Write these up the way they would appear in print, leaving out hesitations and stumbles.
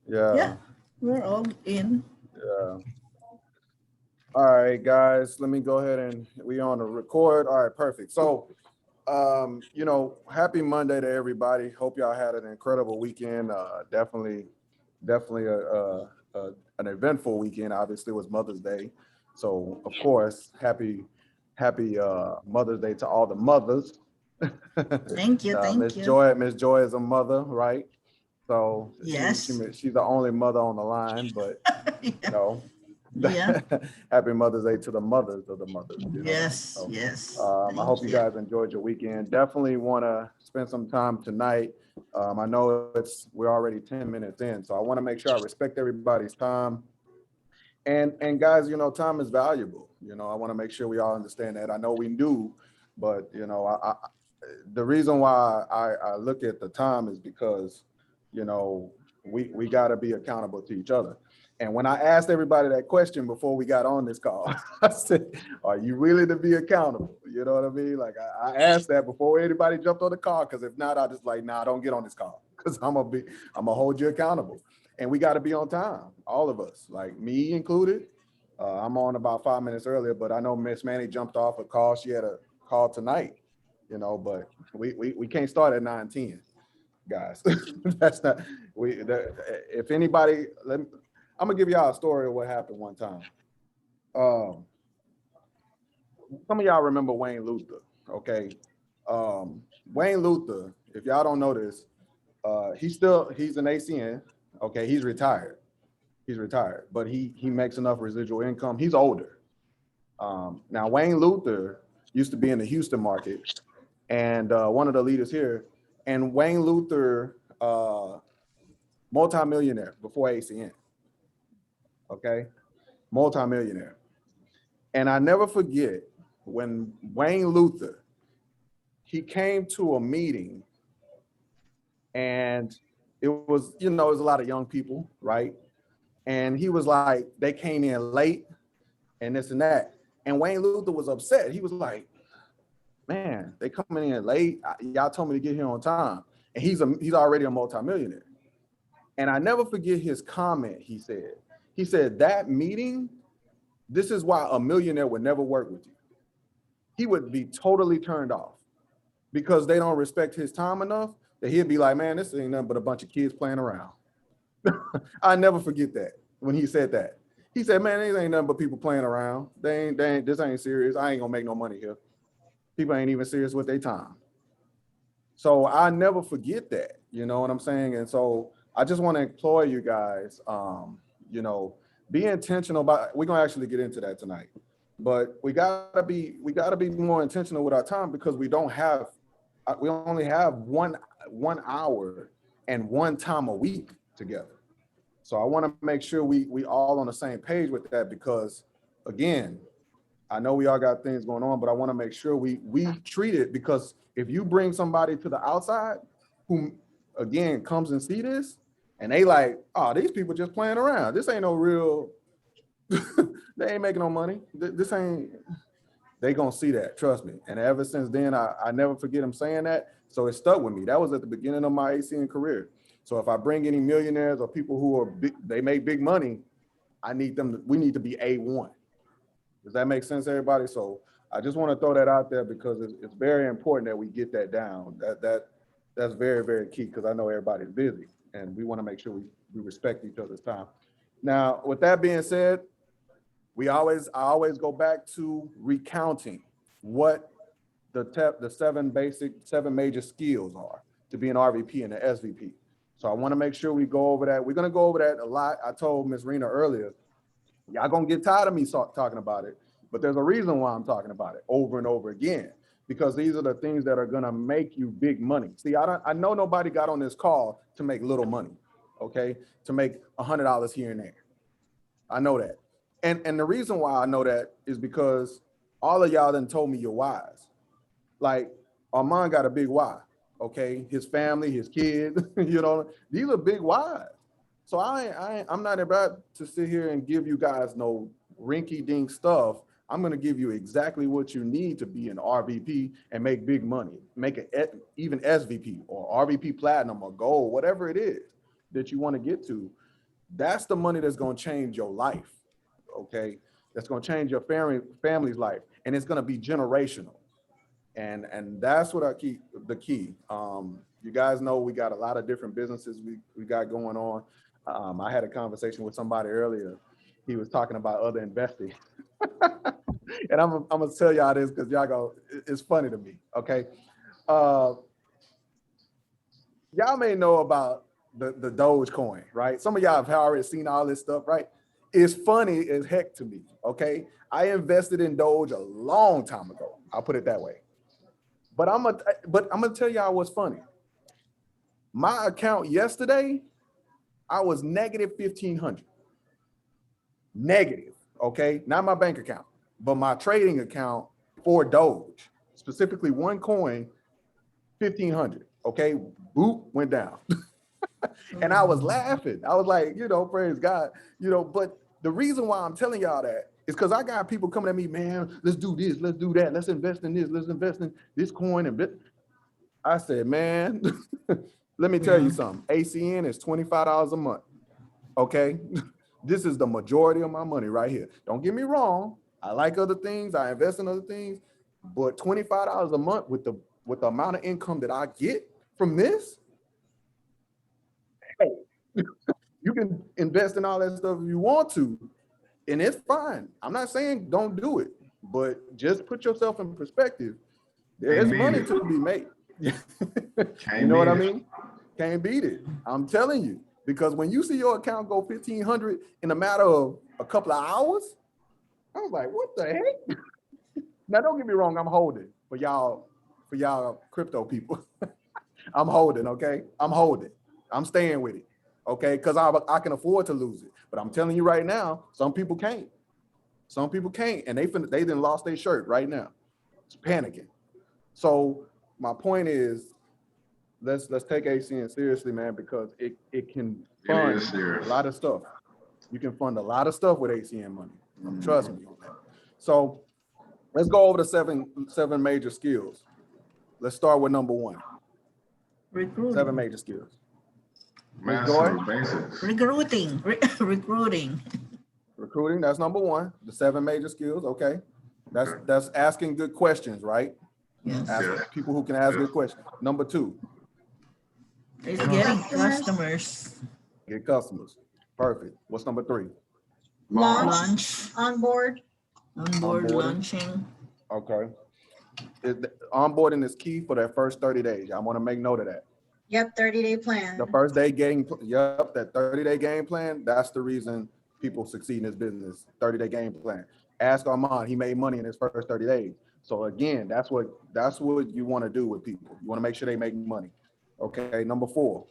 Yeah, Yeah, we're all in. yeah. All right, guys, let me go ahead and we on the record. All right, perfect. So, happy Monday to everybody. Hope y'all had an incredible weekend. Definitely an eventful weekend. Obviously, it was Mother's Day, so of course, happy Mother's Day to all the mothers. Thank you, thank you. Miss Joy is a mother, right? So Yes. she's the only mother on the line, but you know, Yeah. happy Mother's Day to the mothers of the mothers. You know what I mean? Yes, So yes. I hope Thank you you. guys enjoyed your weekend. Definitely want to spend some time tonight. I know we're already 10 minutes in, so I want to make sure I respect everybody's time. And guys, time is valuable. I want to make sure we all understand that. I know we do, but the reason why I look at the time is because you know we got to be accountable to each other. And when I asked everybody that question before we got on this call, I said, "Are you willing to be accountable?" You know what I mean? Like I asked that before anybody jumped on the call, because if not, I just like, nah, don't get on this call, because I'm gonna hold you accountable, and we got to be on time, all of us, like me included. I'm on about 5 minutes earlier, but I know Miss Manny jumped off a call. She had a call tonight, but we can't start at 9:10, guys. That's not if anybody. I'm gonna give y'all a story of what happened one time. Um, some of y'all remember Wayne Luther, okay? Wayne Luther, if y'all don't know this, he's an ACN, okay? He's retired. He's retired, but he makes enough residual income. He's older. Now Wayne Luther used to be in the Houston market, and one of the leaders here. And Wayne Luther, multimillionaire before ACN, okay, multimillionaire. And I never forget when Wayne Luther he came to a meeting, and it was a lot of young people, right? And he was like, they came in late and this and that. And Wayne Luther was upset. He was like, man, they coming in late. Y'all told me to get here on time. And he's already a multimillionaire. And I never forget his comment. He said that meeting, this is why a millionaire would never work with you. He would be totally turned off because they don't respect his time enough, that he'd be like, man, this ain't nothing but a bunch of kids playing around. I never forget that when he said that. He said, man, these ain't nothing but people playing around. This ain't serious. I ain't gonna make no money here. People ain't even serious with their time. So I never forget that, you know what I'm saying? And so I just want to implore you guys, you know, be intentional about, we're gonna actually get into that tonight. But we gotta be more intentional with our time, because we only have one hour and one time a week together. So I want to make sure we all on the same page with that, because again, I know we all got things going on, but I want to make sure we treat it, because if you bring somebody to the outside who again comes and see this, and they like, oh, these people just playing around. This ain't no real. They ain't making no money. This ain't. They gonna see that. Trust me. And ever since then, I never forget him saying that. So it stuck with me. That was at the beginning of my ACN career. So if I bring any millionaires or people who are big, they make big money, I need them. We need to be A1. Does that make sense, everybody? So I just want to throw that out there, because it's very important that we get that down. That's very, very key, because I know everybody's busy and we want to make sure we respect each other's time. Now, with that being said, I always go back to recounting what the seven major skills are to be an RVP and an SVP. So I want to make sure we go over that. We're going to go over that a lot. I told Ms. Rena earlier, y'all gonna get tired of me talking about it, but there's a reason why I'm talking about it over and over again, because these are the things that are gonna make you big money. See, I know nobody got on this call to make little money, okay? To make $100 here and there. I know that, and the reason why I know that is because all of y'all done told me your whys. Like Armand got a big why, okay? His family, his kids, these are big whys. So I'm not about to sit here and give you guys no rinky dink stuff. I'm going to give you exactly what you need to be an RVP and make big money, make it even SVP or RVP Platinum or Gold, whatever it is that you want to get to. That's the money that's going to change your life. Okay. That's going to change your family's life. And it's going to be generational. And that's what I keep the key. You guys know we got a lot of different businesses we got going on. I had a conversation with somebody earlier. He was talking about other investing. And I'm gonna tell y'all this because y'all go, it's funny to me. Okay. Y'all may know about the Dogecoin, right? Some of y'all have already seen all this stuff, right? It's funny as heck to me. Okay. I invested in Doge a long time ago. I'll put it that way. But I'm gonna tell y'all what's funny. My account yesterday, I was negative 1,500. Negative, okay? Not my bank account, but my trading account for Doge, specifically one coin, 1,500. Okay, boop, went down. And I was laughing. I was like, praise God, but the reason why I'm telling y'all that is because I got people coming at me, man, let's do this, let's do that, let's invest in this, let's invest in this coin. And I said, man, let me tell you something. ACN is $25 a month. Okay. This is the majority of my money right here. Don't get me wrong. I like other things. I invest in other things, but $25 a month with the amount of income that I get from this, hey, you can invest in all that stuff if you want to, and it's fine. I'm not saying don't do it, but just put yourself in perspective. There's money to be made. You know what I mean? Can't beat it. I'm telling you, because when you see your account go 1,500 in a matter of a couple of hours, I was like, what the heck? Now, don't get me wrong. I'm holding for y'all crypto people. I'm holding, okay? I'm holding. I'm staying with it, okay? Because I can afford to lose it. But I'm telling you right now, some people can't. Some people can't, and they done lost their shirt right now. It's panicking. So my point is, let's take ACN seriously, man, because it can fund a lot of stuff. You can fund a lot of stuff with ACN money. Trust me on that. So let's go over the seven major skills. Let's start with number one. Recruiting. 7 major skills. Master basics. Recruiting. Recruiting, that's number one. The 7 major skills, okay. That's asking good questions, right? Yes. People who can ask good questions. Number 2. It's getting customers. Get customers. Perfect. What's number 3? Launch. Onboard. Launching. Okay. Onboarding is key for that first 30 days. I want to make note of that. Yep, 30-day plan. The first day that 30-day game plan, that's the reason people succeed in this business. 30-day game plan. Ask Armand, he made money in his first 30 days. So again, that's what you want to do with people. You want to make sure they make money. Okay, number 4.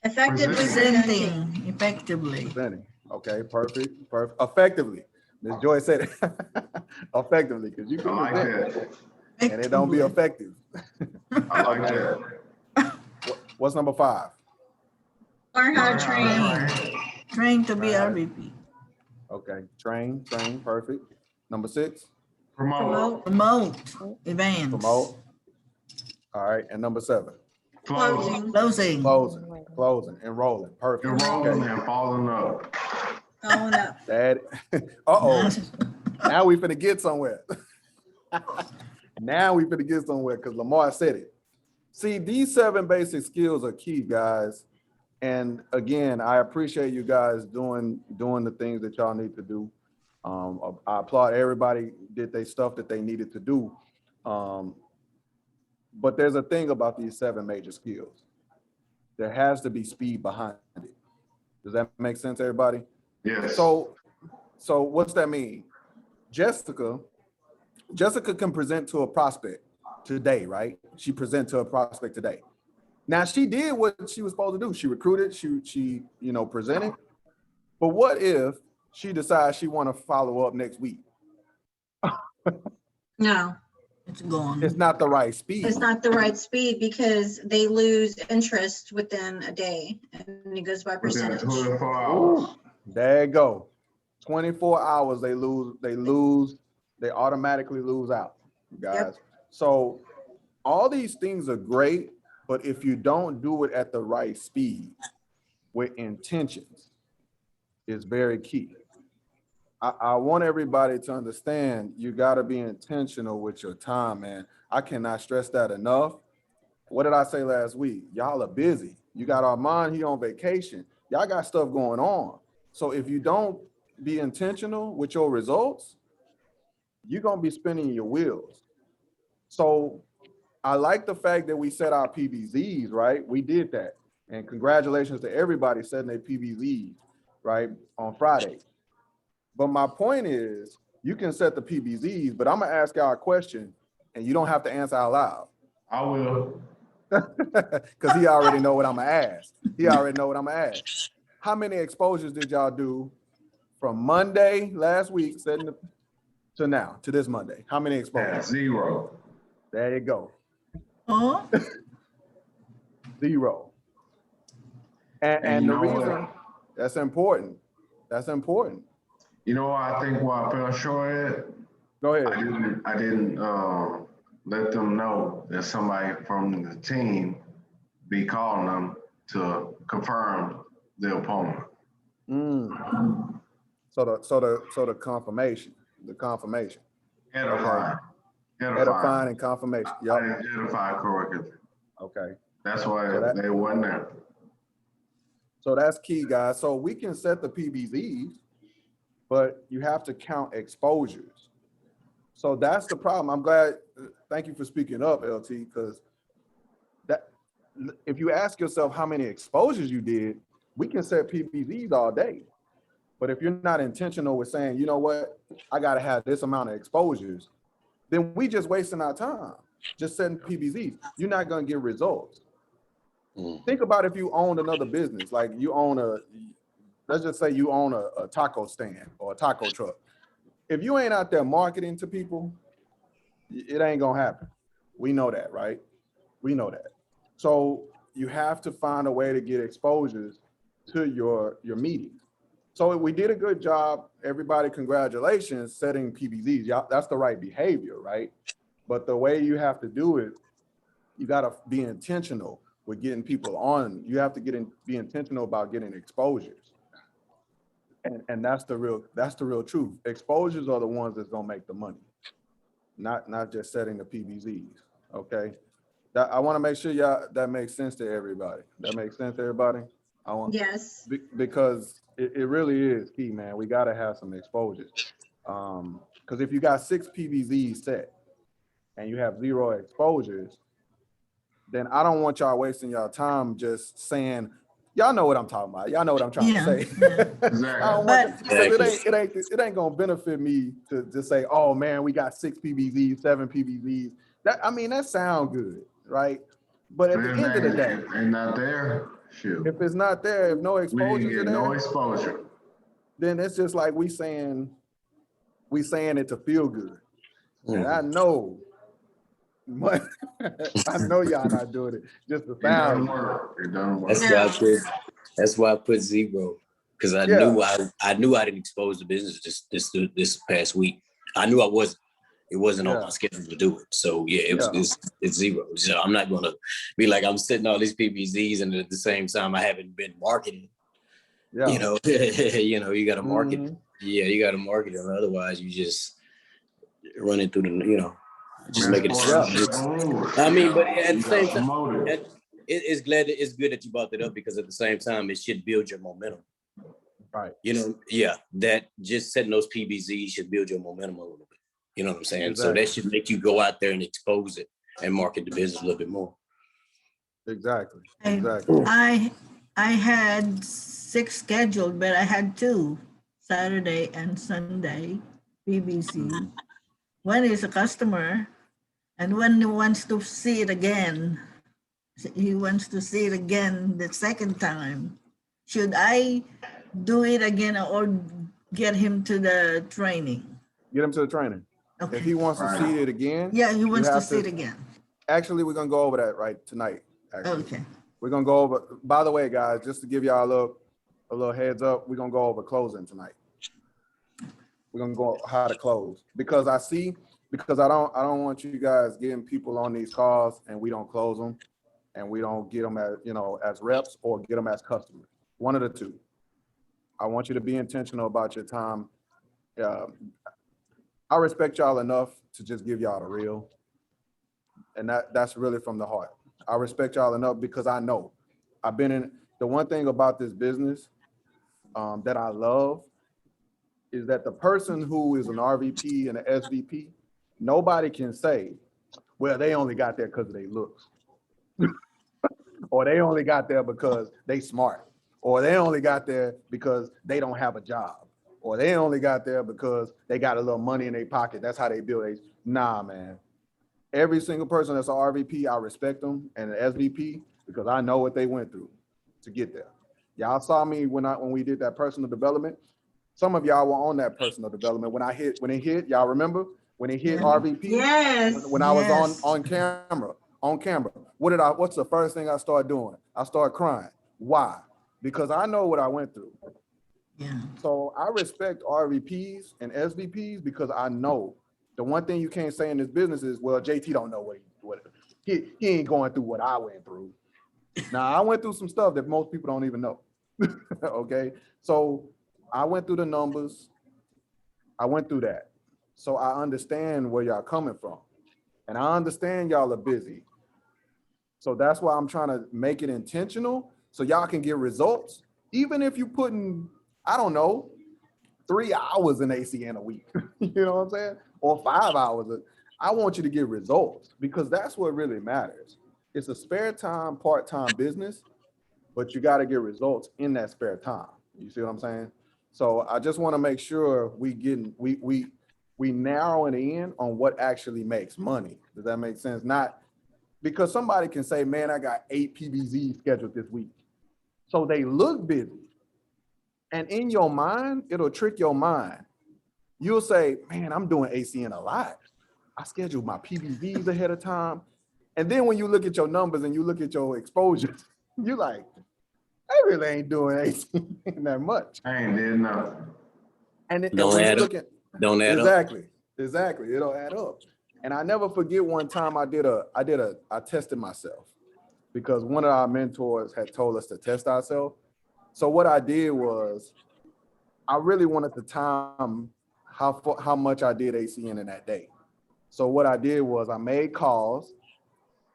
Effectively presenting. Effectively. Presenting. Okay, perfect. Effectively. Ms. Joy said it. Effectively, because you can present and it don't be effective. I like that. What's number 5? Learn how to train. Train to be RVP. Okay, train, perfect. Number 6? Promote. Events. Promote. All right, and number 7? Closing. Closing, enrolling. Perfect. Enrolling and following up. Following up. That, uh-oh. Now we finna get somewhere. Now we finna get somewhere because Lamar said it. See, these 7 basic skills are key, guys. And again, I appreciate you guys doing the things that y'all need to do. I applaud everybody did their stuff that they needed to do. But there's a thing about these 7 major skills. There has to be speed behind it. Does that make sense, everybody? Yes. So what's that mean? Jessica can present to a prospect today, right? She present to a prospect today. Now she did what she was supposed to do. She recruited, she presented. But what if she decides she want to follow up next week? No. It's gone. It's not the right speed. It's not the right speed because they lose interest within a day and it goes by percentage. 24 hours. There you go. 24 hours they automatically lose out, guys. Yep. So all these things are great, but if you don't do it at the right speed with intentions, is very key. I want everybody to understand you got to be intentional with your time, man. I cannot stress that enough. What did I say last week? Y'all are busy. You got Armand, he on vacation. Y'all got stuff going on. So if you don't be intentional with your results, you're going to be spinning your wheels. So I like the fact that we set our PBZs, right? We did that. And congratulations to everybody setting their PBZs, right, on Friday. But my point is, you can set the PBZs, but I'm gonna ask y'all a question, and you don't have to answer out loud. I will. Because he already know what I'm gonna ask. He already know what I'm gonna ask. How many exposures did y'all do from Monday last week, to now, to this Monday? How many Yeah, exposures? 0. There you go. Oh, 0. And And you the know what? reason that's important. That's important. You know what I think why I fell short at? Go I ahead. didn't let them know that somebody from the team be calling them to confirm the opponent. Mm. So the confirmation. Edifying. Edifying and confirmation. I Yep. didn't edify correctly. Okay. That's why So they wasn't there. So that's key, guys. So we can set the PBZs, but you have to count exposures. So that's the problem. I'm glad. Thank you for speaking up, LT, because that if you ask yourself how many exposures you did, we can set PBZs all day. But if you're not intentional with saying, you know what, I got to have this amount of exposures, then we just wasting our time just setting PBZs. You're not going to get results. Think about if you owned another business, like you own let's just say you own a taco stand or a taco truck. If you ain't out there marketing to people, it ain't gonna happen. We know that, right? We know that. So you have to find a way to get exposures to your meetings. So we did a good job. Everybody, congratulations, setting PBZs. Y'all, that's the right behavior, right? But the way you have to do it, you got to be intentional with getting people on. You have to be intentional about getting exposures. And that's the real truth. Exposures are the ones that's gonna make the money, not just setting the PBZs. Okay. I want to make sure y'all that makes sense to everybody. That makes sense to everybody. Yes. Because it really is key, man. We got to have some exposures. Because if you got 6 PBZs set and you have 0 exposures, then I don't want y'all wasting y'all time just saying, y'all know what I'm talking about. Y'all know what I'm trying to say. Exactly. I don't want it ain't gonna benefit me to just say, oh man, we got 6 PBZs, 7 PBZs. That sound good, right? But at the end of the day, and not there, shoot. if it's not there, if no We didn't exposures are get no there, exposure. then it's just like we saying it to feel good. And I know I know y'all not doing it just to It doesn't sound. work. It doesn't work. That's why I put 0, because I knew I didn't expose the business this past week. I knew it wasn't on my schedule to do it. So it's 0. So I'm not gonna be like I'm setting all these PBZs and at the same time I haven't been marketing. Yeah. You know, you gotta market. Mm-hmm. Yeah, you gotta market it. Otherwise you just run it through the, just make it. I mean, but at the same time, it's good that you brought that up, because at the same time, it should build your momentum. Right. That just setting those PBZs should build your momentum a little bit. You know what I'm saying? Exactly. So that should make you go out there and expose it and market the business a little bit more. Exactly. I had 6 scheduled, but I had 2, Saturday and Sunday, PBC. Mm-hmm. One is a customer, and one wants to see it again. He wants to see it again the second time. Should I do it again or get him to the training? Get him to the training. Okay. If he wants to see it again. Yeah, he wants to see it again. Actually, we're going to go over that right tonight. Actually. Okay. We're going to go over, by the way, guys, just to give y'all a little heads up, we're going to go over closing tonight. We're going to go how to close, because I don't want you guys getting people on these calls and we don't close them and we don't get them as reps or get them as customers. One of the two. I want you to be intentional about your time. I respect y'all enough to just give y'all the real. And that's really from the heart. I respect y'all enough because I know I've been in. The one thing about this business that I love is that the person who is an RVP and an SVP, nobody can say, well, they only got there because of their looks. Or they only got there because they smart. Or they only got there because they don't have a job. Or they only got there because they got a little money in their pocket. That's how they build it. Nah, man. Every single person that's an RVP, I respect them, and an SVP, because I know what they went through to get there. Y'all saw me when we did that personal development. Some of y'all were on that personal development. When it hit, y'all remember? When it hit RVP? Yes. When I was on camera. What's the first thing I started doing? I started crying. Why? Because I know what I went through. Yeah. So I respect RVPs and SVPs because I know the one thing you can't say in this business is, well, JT don't know what he ain't going through what I went through. Now, I went through some stuff that most people don't even know. Okay. So I went through the numbers. I went through that. So I understand where y'all coming from. And I understand y'all are busy. So that's why I'm trying to make it intentional so y'all can get results. Even if you putting, I don't know, 3 hours in ACN a week, you know what I'm saying? Or 5 hours. I want you to get results because that's what really matters. It's a spare time, part-time business, but you got to get results in that spare time. You see what I'm saying? So I just want to make sure we narrow it in on what actually makes money. Does that make sense? Not because somebody can say, man, I got 8 PBZs scheduled this week. So they look busy. And in your mind, it'll trick your mind. You'll say, man, I'm doing ACN a lot. I scheduled my PBVs ahead of time. And then when you look at your numbers and you look at your exposures, you're like, I really ain't doing ACN that much. I ain't did nothing. And Don't add up. Don't add up. Exactly. It'll add up. And I never forget one time I tested myself because one of our mentors had told us to test ourselves. So what I did was I really wanted to time how much I did ACN in that day. So what I did was I made calls,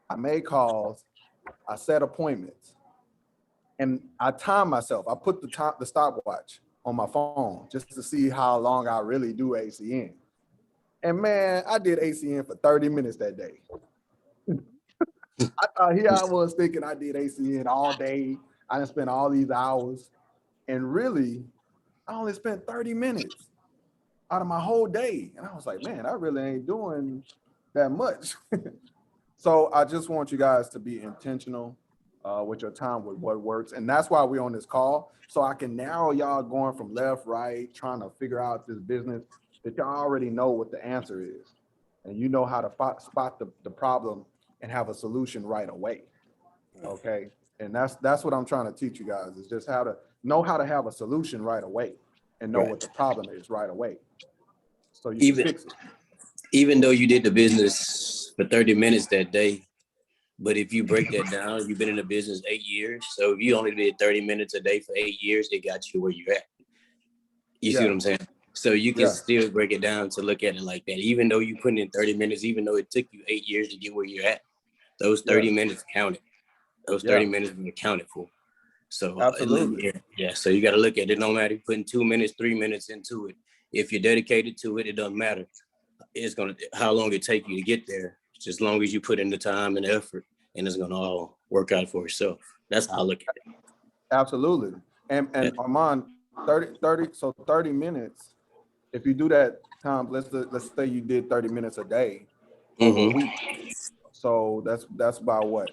I set appointments, and I timed myself. I put the stopwatch on my phone just to see how long I really do ACN. And man, I did ACN for 30 minutes that day. I thought here I was thinking I did ACN all day. I done spent all these hours. And really, I only spent 30 minutes out of my whole day. And I was like, man, I really ain't doing that much. So I just want you guys to be intentional with your time, with what works. And that's why we're on this call. So I can narrow y'all going from left, right, trying to figure out this business that y'all already know what the answer is. And you know how to spot the problem and have a solution right away. Okay. And that's what I'm trying to teach you guys is just how to know how to have a solution right away and know what the problem is right away. So you can fix it. Even though you did the business for 30 minutes that day, but if you break that down, you've been in the business 8 years. So if you only did 30 minutes a day for 8 years, it got you where you're at. You see what I'm saying? So you can still break it down to look at it like that. Even though you put in 30 minutes, even though it took you 8 years to get where you're at, those 30 minutes counted. Those 30 minutes were accounted for. So absolutely. So you got to look at it. No matter you putting 2 minutes, 3 minutes into it. If you're dedicated to it, it doesn't matter. It's how long it take you to get there. Just as long as you put in the time and effort, and it's gonna all work out for itself. That's how I look at it. Absolutely. And Armand, 30 minutes. If you do that time, let's say you did 30 minutes a day over a week. So that's about what?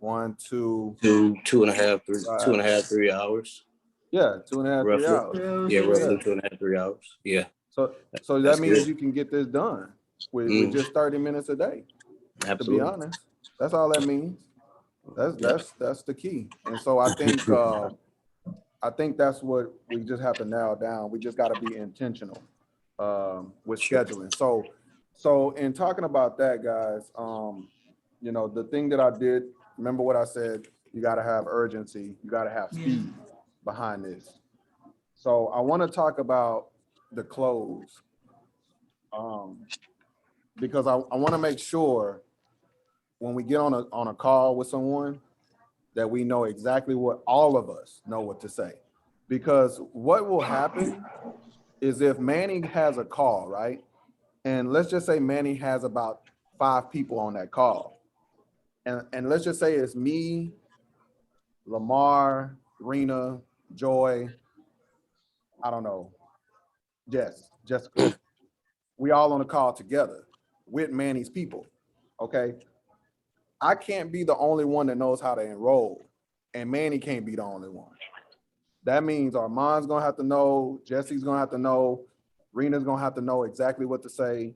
1, 2, 2.5, 3 hours. Yeah, 2.5, 3 hours. Yeah, roughly 2.5, 3 hours. Yeah. So that means you can get this done with just 30 minutes a day. Absolutely. To be honest, that's all that means. That's the key. And so I think that's what we just have to narrow down. We just got to be intentional with scheduling. So in talking about that, guys, the thing that I did, remember what I said, you got to have urgency. You got to have speed behind this. So I want to talk about the close, because I want to make sure when we get on a call with someone that we know exactly what all of us know what to say. Because what will happen is if Manny has a call, right? And let's just say Manny has about 5 people on that call. And let's just say it's me, Lamar, Rena, Joy, I don't know, Jessica. We all on a call together with Manny's people, okay? I can't be the only one that knows how to enroll, and Manny can't be the only one. That means Armand's gonna have to know, Jesse's gonna have to know, Rena's gonna have to know exactly what to say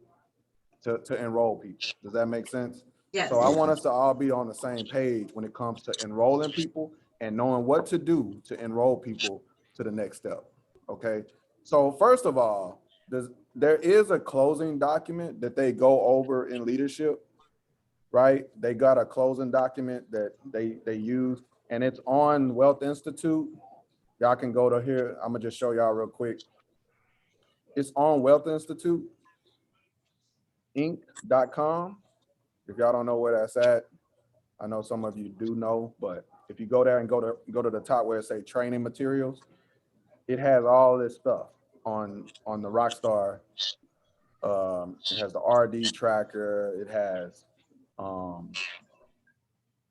to enroll people. Does that make sense? Yes. So I want us to all be on the same page when it comes to enrolling people and knowing what to do to enroll people to the next step, okay? So first of all, there is a closing document that they go over in leadership, right? They got a closing document that they use, and it's on Wealth Institute. Y'all can go to here. I'm gonna just show y'all real quick. It's on Wealth Institute Inc.com. If y'all don't know where that's at, I know some of you do know, but if you go there and go to the top where it say training materials, it has all this stuff on the Rockstar. It has the RD tracker. It has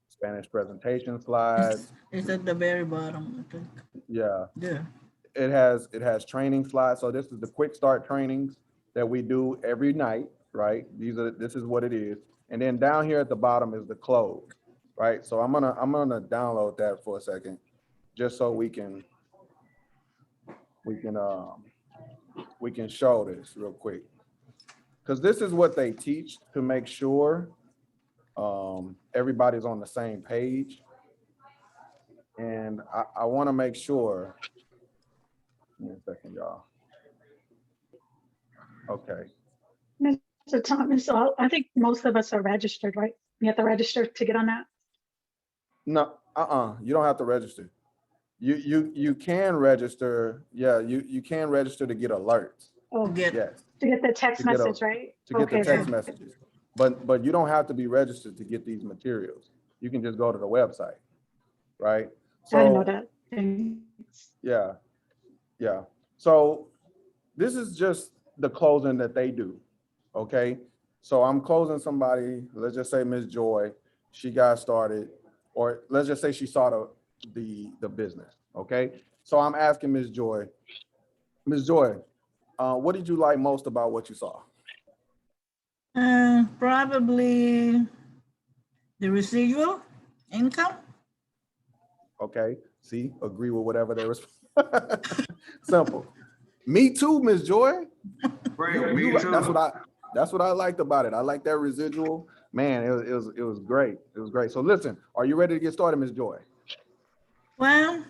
Spanish presentation slides. It's at the very bottom, I think. Yeah. Yeah. It has training slides. So this is the quick start trainings that we do every night, right? This is what it is. And then down here at the bottom is the close, right? So I'm gonna download that for a second, just so we can show this real quick. Because this is what they teach to make sure everybody's on the same page. And I want to make sure. Give me a second, y'all. Okay. Mr. Thomas, I think most of us are registered, right? You have to register to get on that? No, you don't have to register. You can register. Yeah, you can register to get alerts. Oh, Get Yes, to get the text To get a- message, right? to get the Okay, text so- messages. But you don't have to be registered to get these materials. You can just go to the website, right? I didn't know So that. Thanks. yeah. So this is just the closing that they do, okay? So I'm closing somebody, let's just say Ms. Joy, she got started, or let's just say she saw the business, okay? So I'm asking Ms. Joy, what did you like most about what you saw? Probably the residual income. Okay, see, agree with whatever they was. Simple. Me too, Ms. Joy. Great, me too. That's what I liked about it. I like that residual. Man, it was great. It was great. So listen, are you ready to get started, Ms. Joy? Well,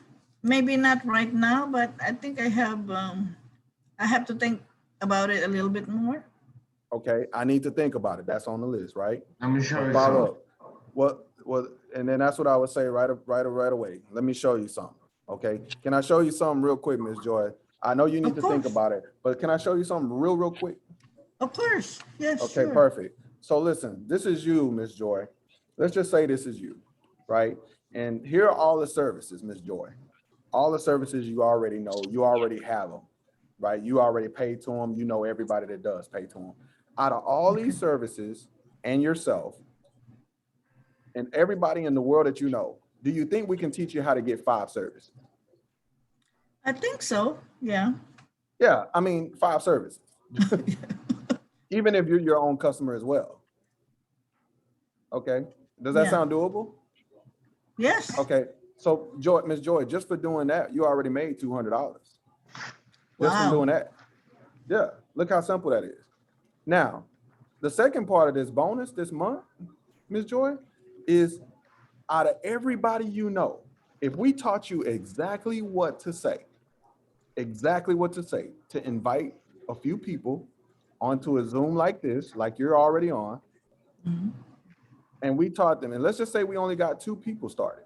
maybe not right now, but I think I have to think about it a little bit more. Okay, I need to think about it. That's on the list, right? Let me show you Follow something. up. What, and then that's what I would say right away. Let me show you something. Okay, can I show you something real quick, Ms. Joy? I know you need to Of think course. about it, but can I show you something real quick? Of course, yes, Okay, sure. perfect. So listen, this is you, Ms. Joy. Let's just say this is you, right? And here are all the services, Ms. Joy. All the services you already know, you already have them, right? You already paid to them. You know everybody that does pay to them. Out of all these services and yourself and everybody in the world that you know, do you think we can teach you how to get 5 services? I think so, yeah. Yeah, I mean, 5 services. Even if you're your own customer as well. Okay, does that Yeah. sound doable? Yes. Okay, so Joy, Ms. Joy, just for doing that, you already made $200. Just from Wow. doing that. Yeah, look how simple that is. Now, the second part of this bonus this month, Ms. Joy, is out of everybody you know, if we taught you exactly what to say to invite a few people onto a Zoom like this, like you're already on, Mhm. and we taught them, and let's just say we only got 2 people started,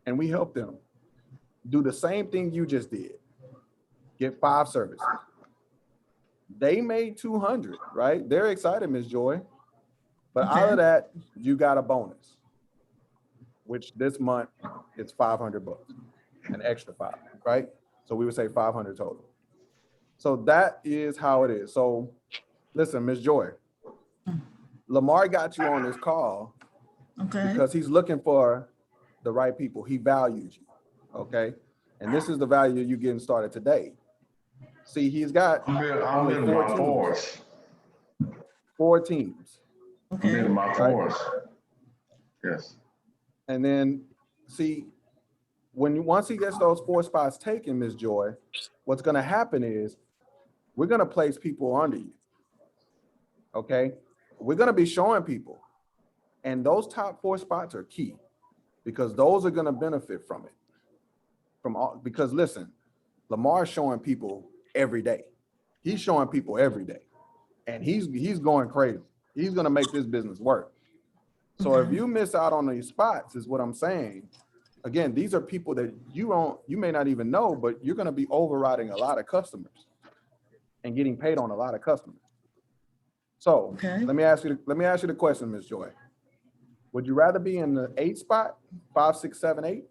and we helped them do the same thing you just did. get 5 services. They made 200, right? They're excited, Ms. Joy. But out of that, you got a bonus, which this month it's $500, an extra 5, right? So we would say 500 total. So that is how it is. So listen, Ms. Joy, Lamar got you on this call because he's looking for the right people. He values you, okay? And this is the value you getting started today. See, he's got I'm only building 4 my teams. force. 4 teams. I'm building my force. Yes. And then, see, once he gets those 4 spots taken, Ms. Joy, what's going to happen is we're going to place people under you. Okay? We're going to be showing people. And those top 4 spots are key because those are going to benefit from it. Because listen, Lamar's showing people every day. He's showing people every day. And he's going crazy. He's going to make this business work. So if you miss out on these spots, is what I'm saying. Again, these are people that you may not even know, but you're going to be overriding a lot of customers and getting paid on a lot of customers. So let me ask you the question, Ms. Joy. Would you rather be in the 8 spot, 5, 6, 7, 8,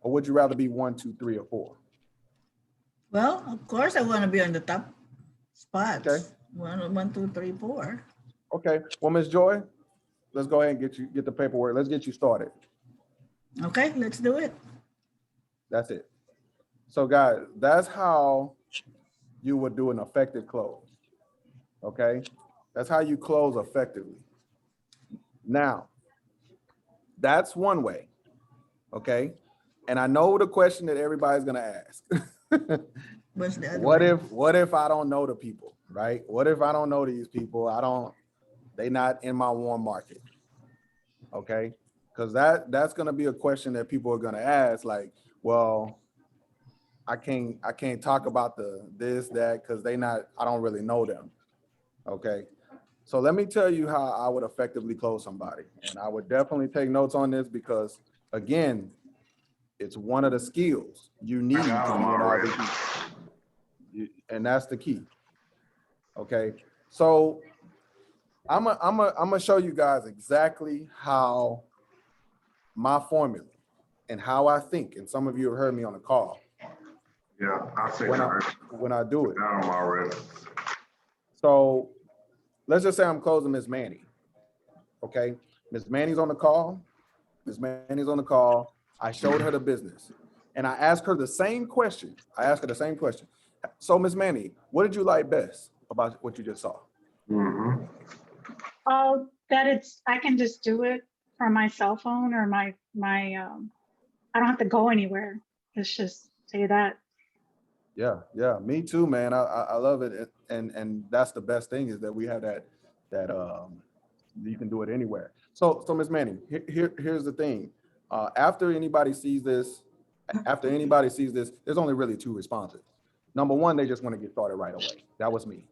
or would you rather be 1, 2, 3, or 4? Well, of course, I want to be on the top spots. Okay. 1, 2, 3, 4. Okay. Well, Ms. Joy, let's go ahead and get the paperwork. Let's get you started. Okay, let's do it. That's it. So guys, that's how you would do an effective close. Okay. That's how you close effectively. Now, that's one way. Okay. And I know the question that everybody's going to ask. What's the other What if I don't know the people, right? What if I don't know these people? They not in my warm market. Okay. Because that's going to be a question that people are going to ask, like, well, I can't talk about this, that, because I don't really know them. Okay. So let me tell you how I would effectively close somebody. And I would definitely take notes on this because, again, it's one of the skills you need to be an RVP. And that's the key. Okay. So I'm gonna show you guys exactly how my formula and how I think, and some of you have heard me on the call. Yeah, I say when I do it. down already. So let's just say I'm closing Miss Manny. Okay, Miss Manny's on the call. Miss Manny's on the call. I showed her the business, and I asked her the same question. So Miss Manny, what did you like best about what you just saw? Mm-hmm. Oh, that I can just do it from my cell phone or my I don't have to go anywhere. Let's just say that. Yeah, me too, man. I love it, and that's the best thing is that we have that you can do it anywhere. So Miss Manny, here's the thing. After anybody sees this, there's only really 2 responses. Number 1, they just want to get started right away. That was me.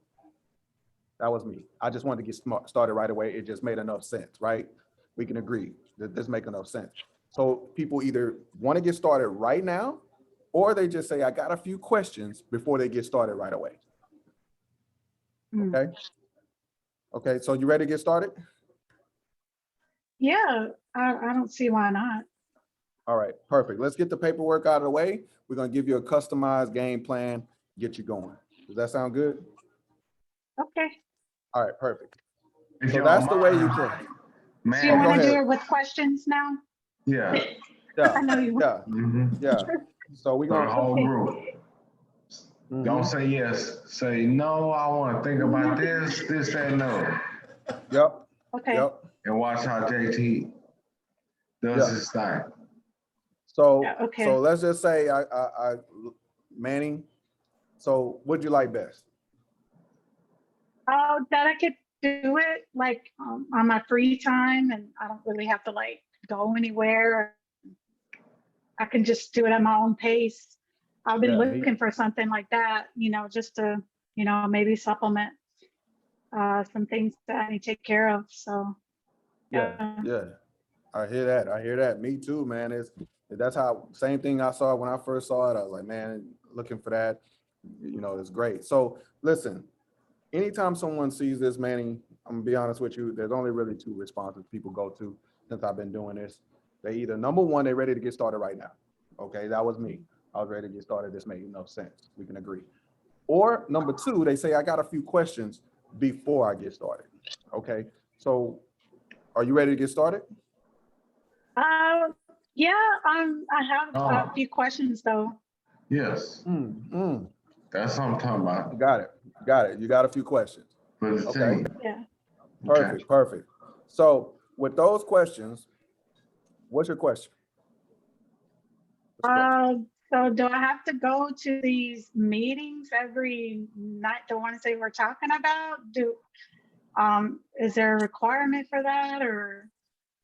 I just wanted to get started right away. It just made enough sense, right? We can agree that this makes enough sense. So people either want to get started right now, or they just say, I got a few questions before they get started right away. Okay. Okay. So you ready to get started? Yeah, I don't see why not. All right. Perfect. Let's get the paperwork out of the way. We're going to give you a customized game plan, get you going. Does that sound good? Okay. All right. Perfect. If So you that's don't the way you mind, play. Man, So you go want to do ahead. it with questions now? Yeah. I know you. Yeah. Mm-hmm. Yeah. So we're For the going whole Okay. group. Don't say yes. Say no. I want to think about this, and no. Yep. Okay. Yep. And watch how JT does Yeah. his thing. So, Yeah, okay. so let's just say I Manning. So what'd you like best? That I could do it like on my free time, and I don't really have to like go anywhere. I can just do it at my own pace. I've been looking for something like that, just to, maybe supplement some things that I need to take care of. So Yeah. I hear that. Me too, man. That's how same thing I saw when I first saw it. I was like, man, looking for that. You know, it's great. So listen, anytime someone sees this, Manny, I'm gonna be honest with you, there's only really two responses people go to since I've been doing this. They either, number one, they're ready to get started right now. Okay, that was me. I was ready to get started. This made no sense. We can agree. Or number two, they say, I got a few questions before I get started. Okay, so are you ready to get started? Yeah, I have a few questions though. Yes, Mm. that's what I'm talking about. Got it. Got it. You got a few questions. For the Okay. team. Yeah. Perfect. Perfect. So with those questions, what's your question? So do I have to go to these meetings every night, the ones they were talking about? Is there a requirement for that, or?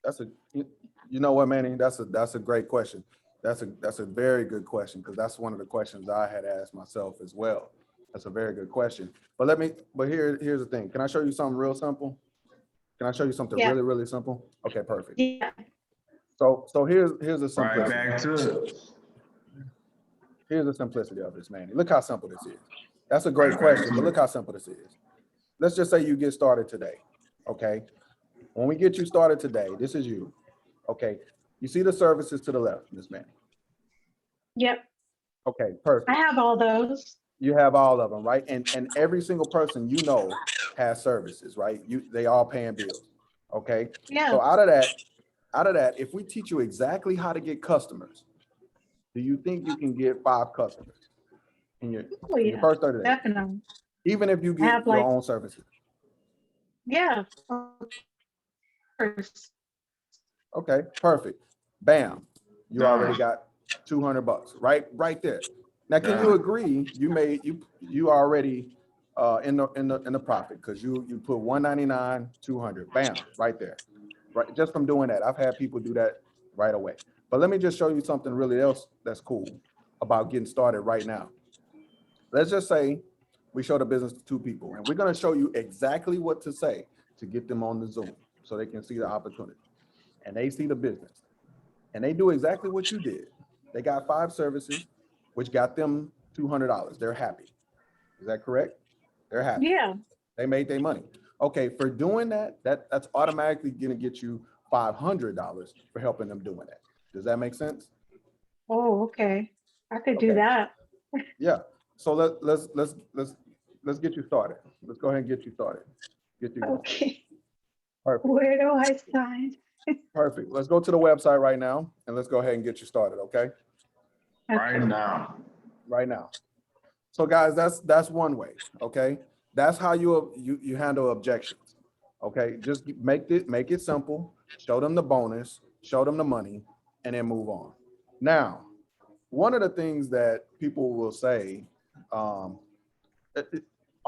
That's you know what, Manny, that's a great question. That's a very good question, because that's one of the questions I had asked myself as well. That's a very good question. But here's the thing. Can I show you something real simple? Can I show you something Yeah. really, really simple? Okay, perfect. Yeah. So here's the Right simplicity. back to it. Here's the simplicity of this, Manny. Look how simple this is. That's a great question, but look how simple this is. Let's just say you get started today, okay? When we get you started today, this is you, okay? You see the services to the left, Miss Manny? Yep. Okay, perfect. I have all those. You have all of them, right? And every single person you know has services, right? They all paying bills, okay? Yeah. So out of that, if we teach you exactly how to get customers, do you think you can get 5 customers in your first 30 days? Definitely. Even if you get your own services? Yeah. Of course. Okay, perfect. Bam, you already got $200, right there. Now, can you agree you already in the profit, because you put 199, 200, bam, right there, right? Just from doing that, I've had people do that right away. But let me just show you something really else that's cool about getting started right now. Let's just say we show the business to 2 people, and we're going to show you exactly what to say to get them on the Zoom so they can see the opportunity and they see the business. And they do exactly what you did. They got 5 services, which got them $200. They're happy. Is that correct? They're happy. Yeah. They made their money. Okay, for doing that's automatically gonna get you $500 for helping them doing that. Does that make sense? Oh, okay. I could do Okay. that. Yeah. So let's get you started. Let's go ahead and get you started. Get you going. Okay. Perfect. Where do I sign? Perfect. Let's go to the website right now and let's go ahead and get you started, okay? Right now. Right now. So guys, that's one way, okay? That's how you handle objections, okay? Just make it simple, show them the bonus, show them the money, and then move on. Now, one of the things that people will say,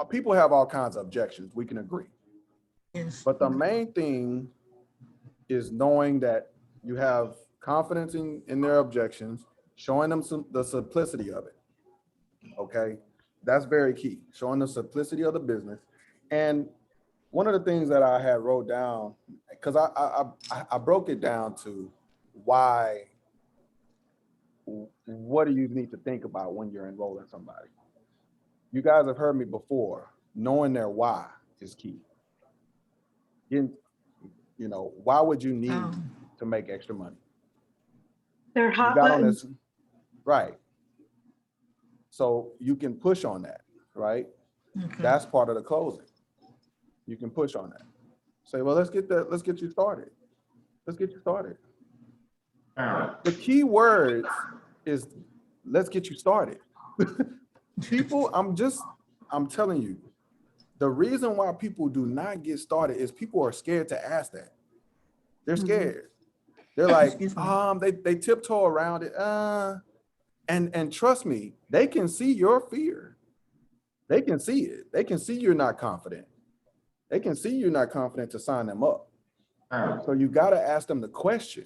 people have all kinds of objections, we can agree. Yes. But the main thing is knowing that you have confidence in their objections, showing them the simplicity of it. Okay, that's very key. Showing the simplicity of the business. And one of the things that I had wrote down, because I broke it down to why, what do you need to think about when you're enrolling somebody? You guys have heard me before, knowing their why is key. Why would you need to make extra money? They're hot You got on buttons. this, right? So you can push on that, right? Okay. That's part of the closing. You can push on that. Say, well, let's get you started. Let's get you started. The key words is let's get you started. People, I'm telling you, the reason why people do not get started is people are scared to ask that. They're scared. They're like, they tiptoe around it. And trust me, they can see your fear. They can see it. They can see you're not confident. They can see you're not confident to sign them up. So you got to ask them the question.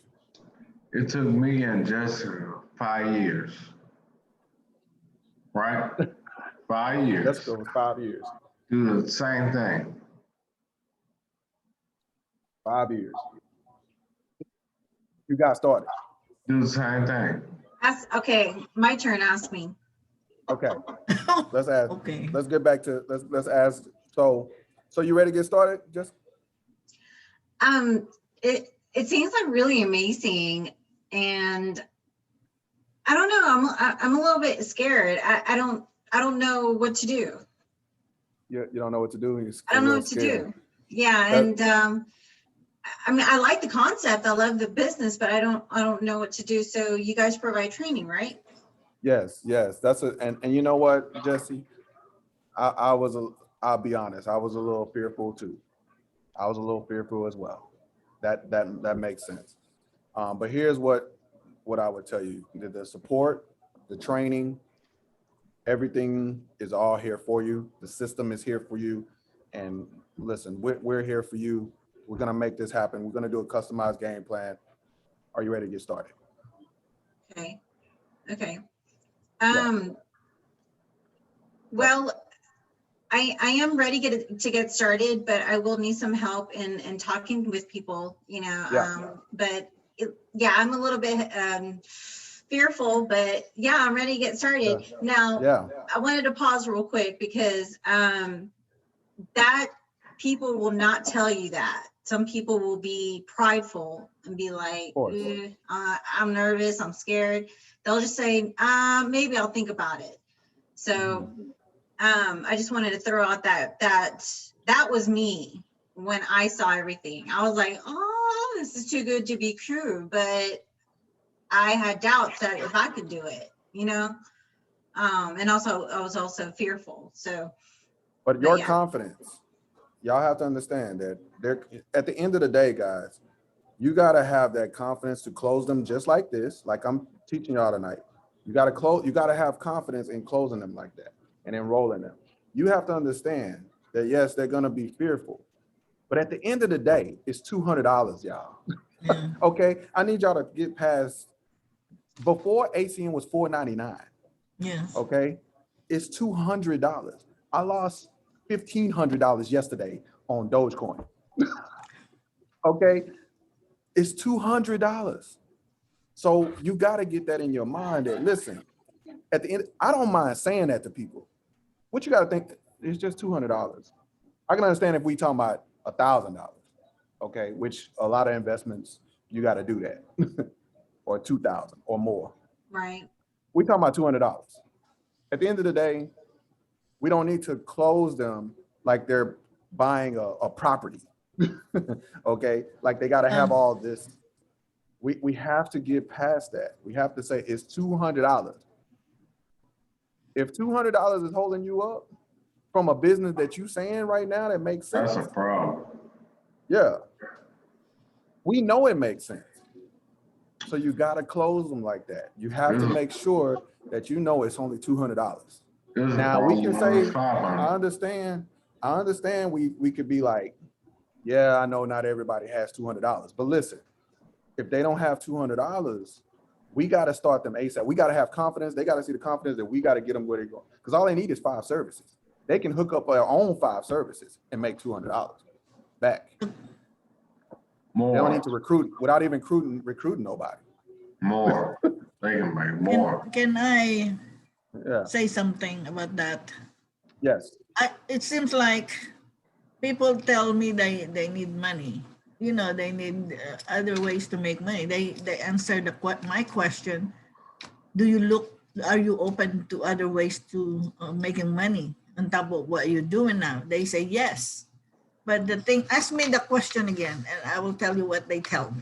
It took me and Jessica 5 years. Right? 5 years. Jessica was 5 years. Do the same thing. 5 years. You got started. Do the same thing. Okay, my turn, ask me. Okay, let's ask. Okay. Let's get back to let's ask. So you ready to get started? Just It seems like really amazing, and I don't know. I'm a little bit scared. I don't know what to do. you don't know what to do. I don't know what to do. Yeah, and I mean, I like the concept. I love the business, but I don't know what to do. So you guys provide training, right? Yes. That's and you know what, Jesse, I'll be honest. I was a little fearful too. I was a little fearful as well. That makes sense. But here's what I would tell you: the support, the training, everything is all here for you. The system is here for you. And listen, we're here for you. We're gonna make this happen. We're gonna do a customized game plan. Are you ready to get started? Okay. Yeah. Well, I am ready to get started, but I will need some help in talking with people, you know. Yeah. But I'm a little bit fearful, but yeah, I'm ready to get started. Now, Yeah. I wanted to pause real quick because that people will not tell you that. Some people will be prideful and be like, I'm nervous, I'm scared. They'll just say, maybe I'll think about it. So I just wanted to throw out that was me when I saw everything. I was like, oh, this is too good to be true. But I had doubts that if I could do it, you know, and also I was also fearful. So, but your confidence, y'all have to understand that at the end of the day, guys, you got to have that confidence to close them just like this, like I'm teaching y'all tonight. You got to have confidence in closing them like that and enrolling them. You have to understand that, yes, they're going to be fearful, but at the end of the day, it's $200, y'all. Yeah. Okay. I need y'all to get past, before ACN was $4.99. Yes. Okay. It's $200. I lost $1,500 yesterday on Dogecoin. Okay. It's $200. So you got to get that in your mind that, listen, at the end, I don't mind saying that to people. What you got to think, it's just $200. I can understand if we talking about $1,000, okay, which a lot of investments, you got to do that, or 2,000 or more. right. We talking about $200. At the end of the day, we don't need to close them like they're buying a property, okay? Like they got to have all this. We have to get past that. We have to say it's $200. If $200 is holding you up from a business that you saying right now that makes sense. That's a problem. Yeah. We know it makes sense. So you got to close them like that. You have to make sure that you know it's only $200. Now we can say, I understand we could be like, yeah, I know not everybody has $200, but listen, if they don't have $200, we got to start them ASAP. We got to have confidence. They got to see the confidence that we got to get them where they go. Because all they need is 5 services. They can hook up their own 5 services and make $200 back. More. They don't need to recruit without even recruiting nobody. More. They can make more. Can I say something about that? Yes. It seems like people tell me they need money. You know, they need other ways to make money. They answer my question. Are you open to other ways to making money on top of what you're doing now? They say yes. But the thing, ask me the question again, and I will tell you what they tell me.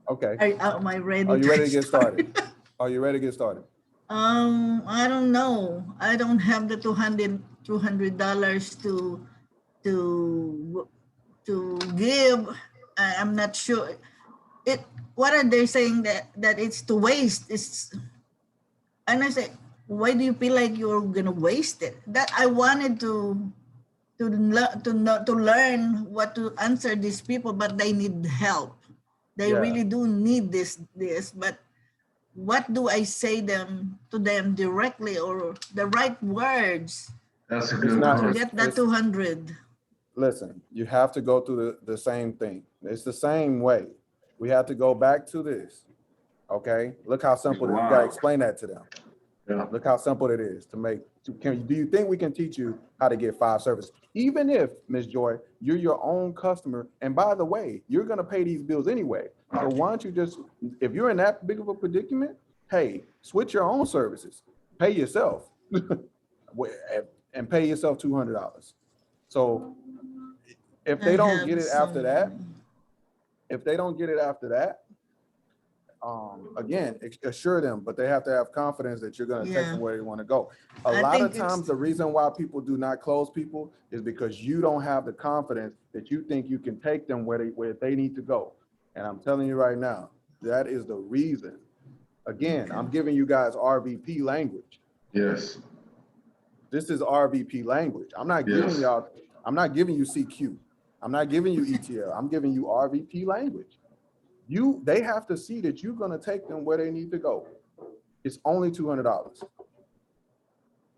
Okay. Am I ready? Are you ready to get started? Are you ready to get started? I don't know. I don't have the $200 to give. I'm not sure. What are they saying that it's to waste? And I say, why do you feel like you're gonna waste it? That I wanted to learn what to answer these people, but they need help. They really do need this. But what do I say to them directly, or the right words? That's a good to get that 200. Listen, you have to go through the same thing. It's the same way. We have to go back to this. Okay, look how simple it is. You gotta explain that to them. Yeah. Look how simple it is to make. Do you think we can teach you how to get 5 services? Even if, Ms. Joy, you're your own customer, and by the way, you're gonna pay these bills anyway. So why don't you just, if you're in that big of a predicament, hey, switch your own services, pay yourself, and pay yourself $200. So if they don't get it after that, again, assure them, but they have to have confidence that you're going to take them where they want to go. A lot of times, the reason why people do not close people is because you don't have the confidence that you think you can take them where they need to go. And I'm telling you right now, that is the reason. Again, I'm giving you guys RVP language. Yes. This is RVP language. I'm not giving y'all, I'm not giving you CQ. I'm not giving you ETL. I'm giving you RVP language. They have to see that you're going to take them where they need to go. It's only $200.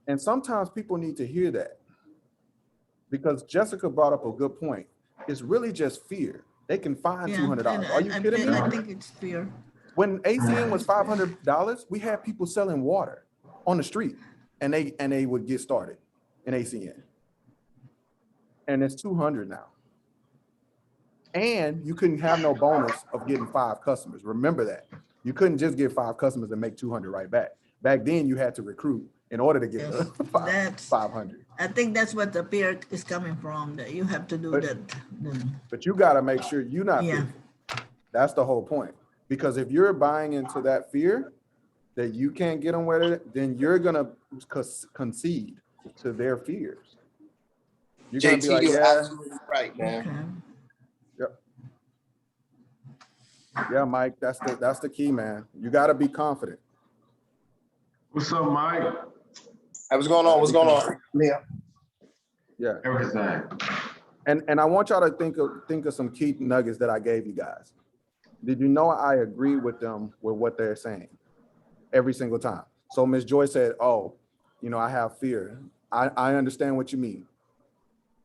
And sometimes people need to hear that, because Jessica brought up a good point. It's really just fear. They can find $200. Are you kidding me? I think it's fear. When ACN was $500, we had people selling water on the street, and they would get started in ACN. And it's $200 now. And you couldn't have no bonus of getting 5 customers. Remember that. You couldn't just get 5 customers and make 200 right back. Back then, you had to recruit in order to get 500. I think that's what the fear is coming from, that you have to do that. But you got to make sure you're not fearful. That's the whole point. Because if you're buying into that fear that you can't get them where, then you're going to concede to their fears. You're going to be like, you're absolutely right, man. Okay. Yeah, Mike, that's the key, man. You got to be confident. What's up, Mike? Hey, what's going on? What's going on? Yeah. Everything. And I want y'all to think of some key nuggets that I gave you guys. Did you know I agree with them with what they're saying every single time? So Ms. Joy said, oh, I have fear. I understand what you mean.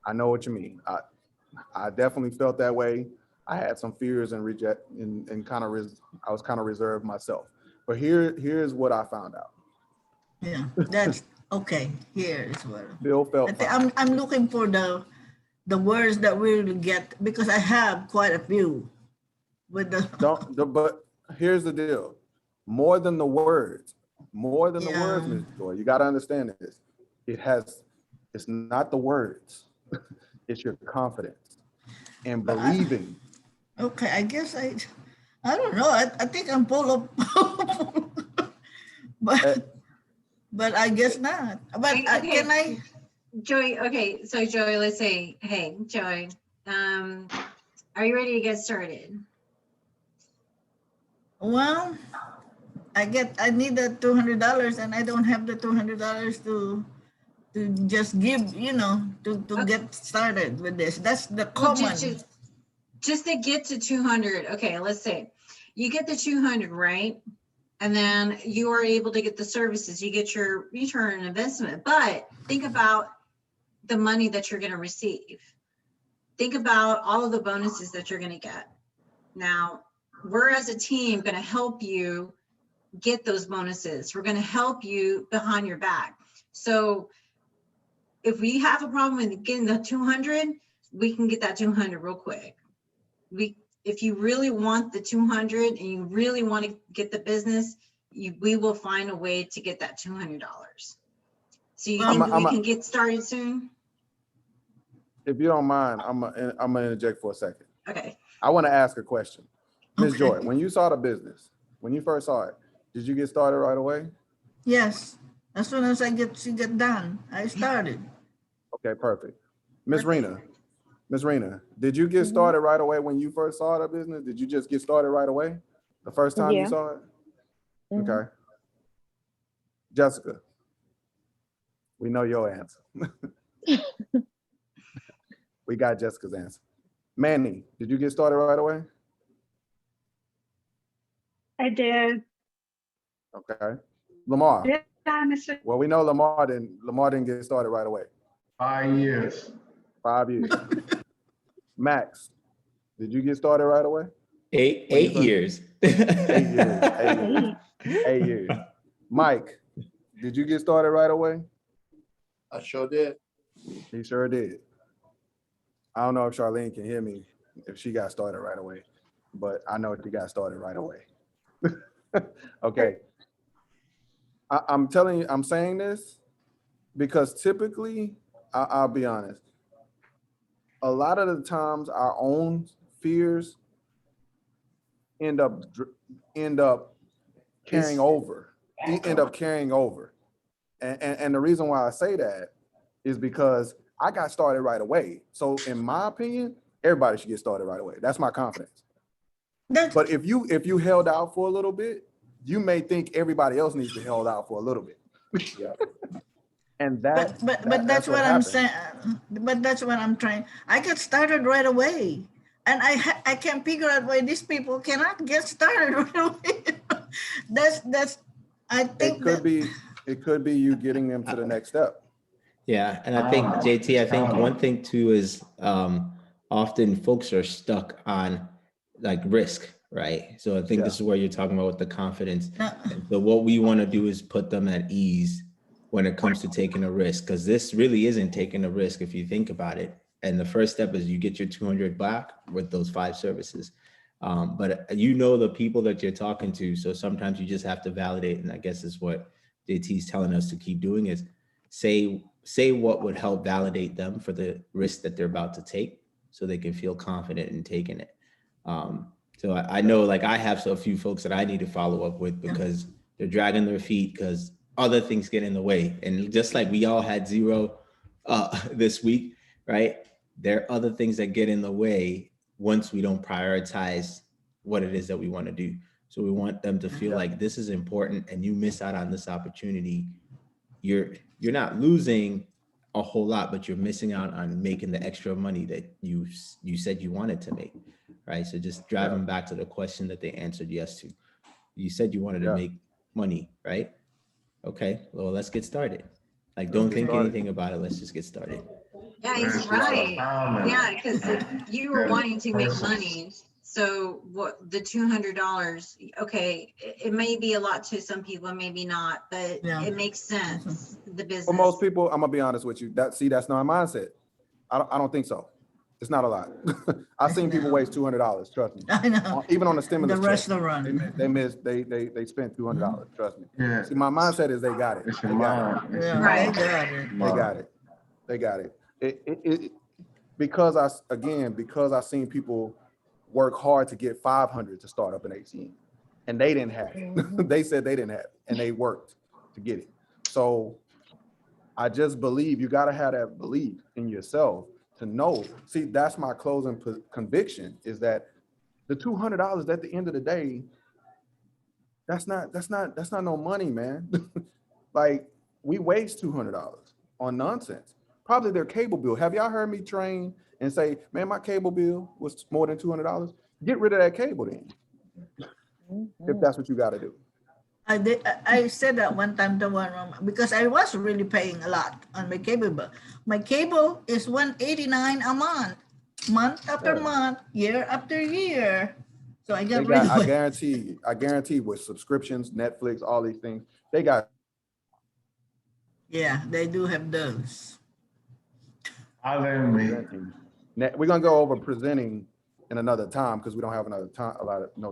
I know what you mean. I definitely felt that way. I had some fears and I was kind of reserved myself. But here's what I found out. Yeah, that's okay. Here is what Bill felt. I'm looking for the words that we will get, because I have quite a few with but here's the deal. More than the words, Ms. Joy. You got to understand this. It's not the words. It's your confidence and believing. Okay, I guess I don't know. I think I'm full of, but I guess not. But can I? Joey, okay, so Joey, let's say, hey, Joey, are you ready to get started? Well, I need that $200, and I don't have the $200 to just give, to get started with this. That's the common. Just to get to 200. Okay, let's say you get the 200, right? And then you are able to get the services, you get your return on investment. But think about the money that you're going to receive. Think about all of the bonuses that you're going to get. Now, we're as a team going to help you get those bonuses. We're going to help you behind your back. So if we have a problem with getting the 200, we can get that 200 real quick. If you really want the 200 and you really want to get the business, we will find a way to get that $200. So you think we can get started soon? If you don't mind, I'm gonna interject for a second. Okay. I want to ask a question. Ms. Joy, when you saw the business, when you first saw it, did you get started right away? Yes. As soon as she get done, I started. Okay, perfect. Ms. Rena, did you get started right away when you first saw the business? Did you just get started right away? The first time you saw it? Okay. Jessica, we know your answer. We got Jessica's answer. Manny, did you get started right away? I did. Okay. Lamar. Yeah, Mr. Well, we know Lamar didn't get started right away. 5 years. 5 years. Max, did you get started right away? 8 years. 8 years. 8 years. 8 years. Mike, Did you get started right away? I sure did. He sure did. I don't know if Charlene can hear me, if she got started right away, but I know she got started right away. Okay. I'm telling you, I'm saying this because typically, I'll be honest, a lot of the times our own fears end up carrying over. End up carrying over. And the reason why I say that is because I got started right away. So in my opinion, everybody should get started right away. That's my confidence. But if you held out for a little bit, you may think everybody else needs to hold out for a little bit. Yeah. And But that's what I'm happens. saying. But that's what I'm trying. I got started right away, and I can't figure out why these people cannot get started right away. that's I think It could be you getting them to the next step. Yeah, and I think JT, I think one thing too is often folks are stuck on like risk, right? So I think this is where you're talking about with the confidence. And so what we want to do is put them at ease when it comes to taking a risk, because this really isn't taking a risk if you think about it. And the first step is you get your 200 back with those 5 services. But you know the people that you're talking to, so sometimes you just have to validate, and I guess is what JT's telling us to keep doing is say what would help validate them for the risk that they're about to take so they can feel confident in taking it. So I know like I have a few folks that I need to follow up with because they're dragging their feet because other things get in the way. And just like we all had 0 this week, right? There are other things that get in the way once we don't prioritize what it is that we want to do. So we want them to feel like this is important and you miss out on this opportunity. You're not losing a whole lot, but you're missing out on making the extra money that you said you wanted to make, right? So just drive them back to the question that they answered yes to. You said you wanted to make money, right? Okay, well, let's get started. Like, don't think anything about it. Let's just get started. Yeah, he's right. Yeah, because you were wanting to make money. So what the $200, okay, it may be a lot to some people, maybe not, but it makes sense. The business. For most people, I'm gonna be honest with you. That's not my mindset. I don't think so. It's not a lot. I've seen people waste $200. Trust me. I know. Even on the stimulus. The restaurant. They spent $200. Trust me. Yeah. See, my mindset is they got it. It's your mind. Right. They got it. Because I've seen people work hard to get 500 to start up an ATM, and they didn't have it. They said they didn't have it, and they worked to get it. So I just believe you got to have that belief in yourself to know. See, that's my closing conviction is that the $200 at the end of the day, that's not no money, man. Like we waste $200 on nonsense. Probably their cable bill. Have y'all heard me train and say, man, my cable bill was more than $200? Get rid of that cable then, if that's what you got to do. I said that one time to one because I was really paying a lot on my cable bill. My cable is $189 a month after month, year after year. So I got rid of it. I guarantee with subscriptions, Netflix, all these things, they got. Yeah, they do have those. We're gonna go over presenting in another time because we don't have no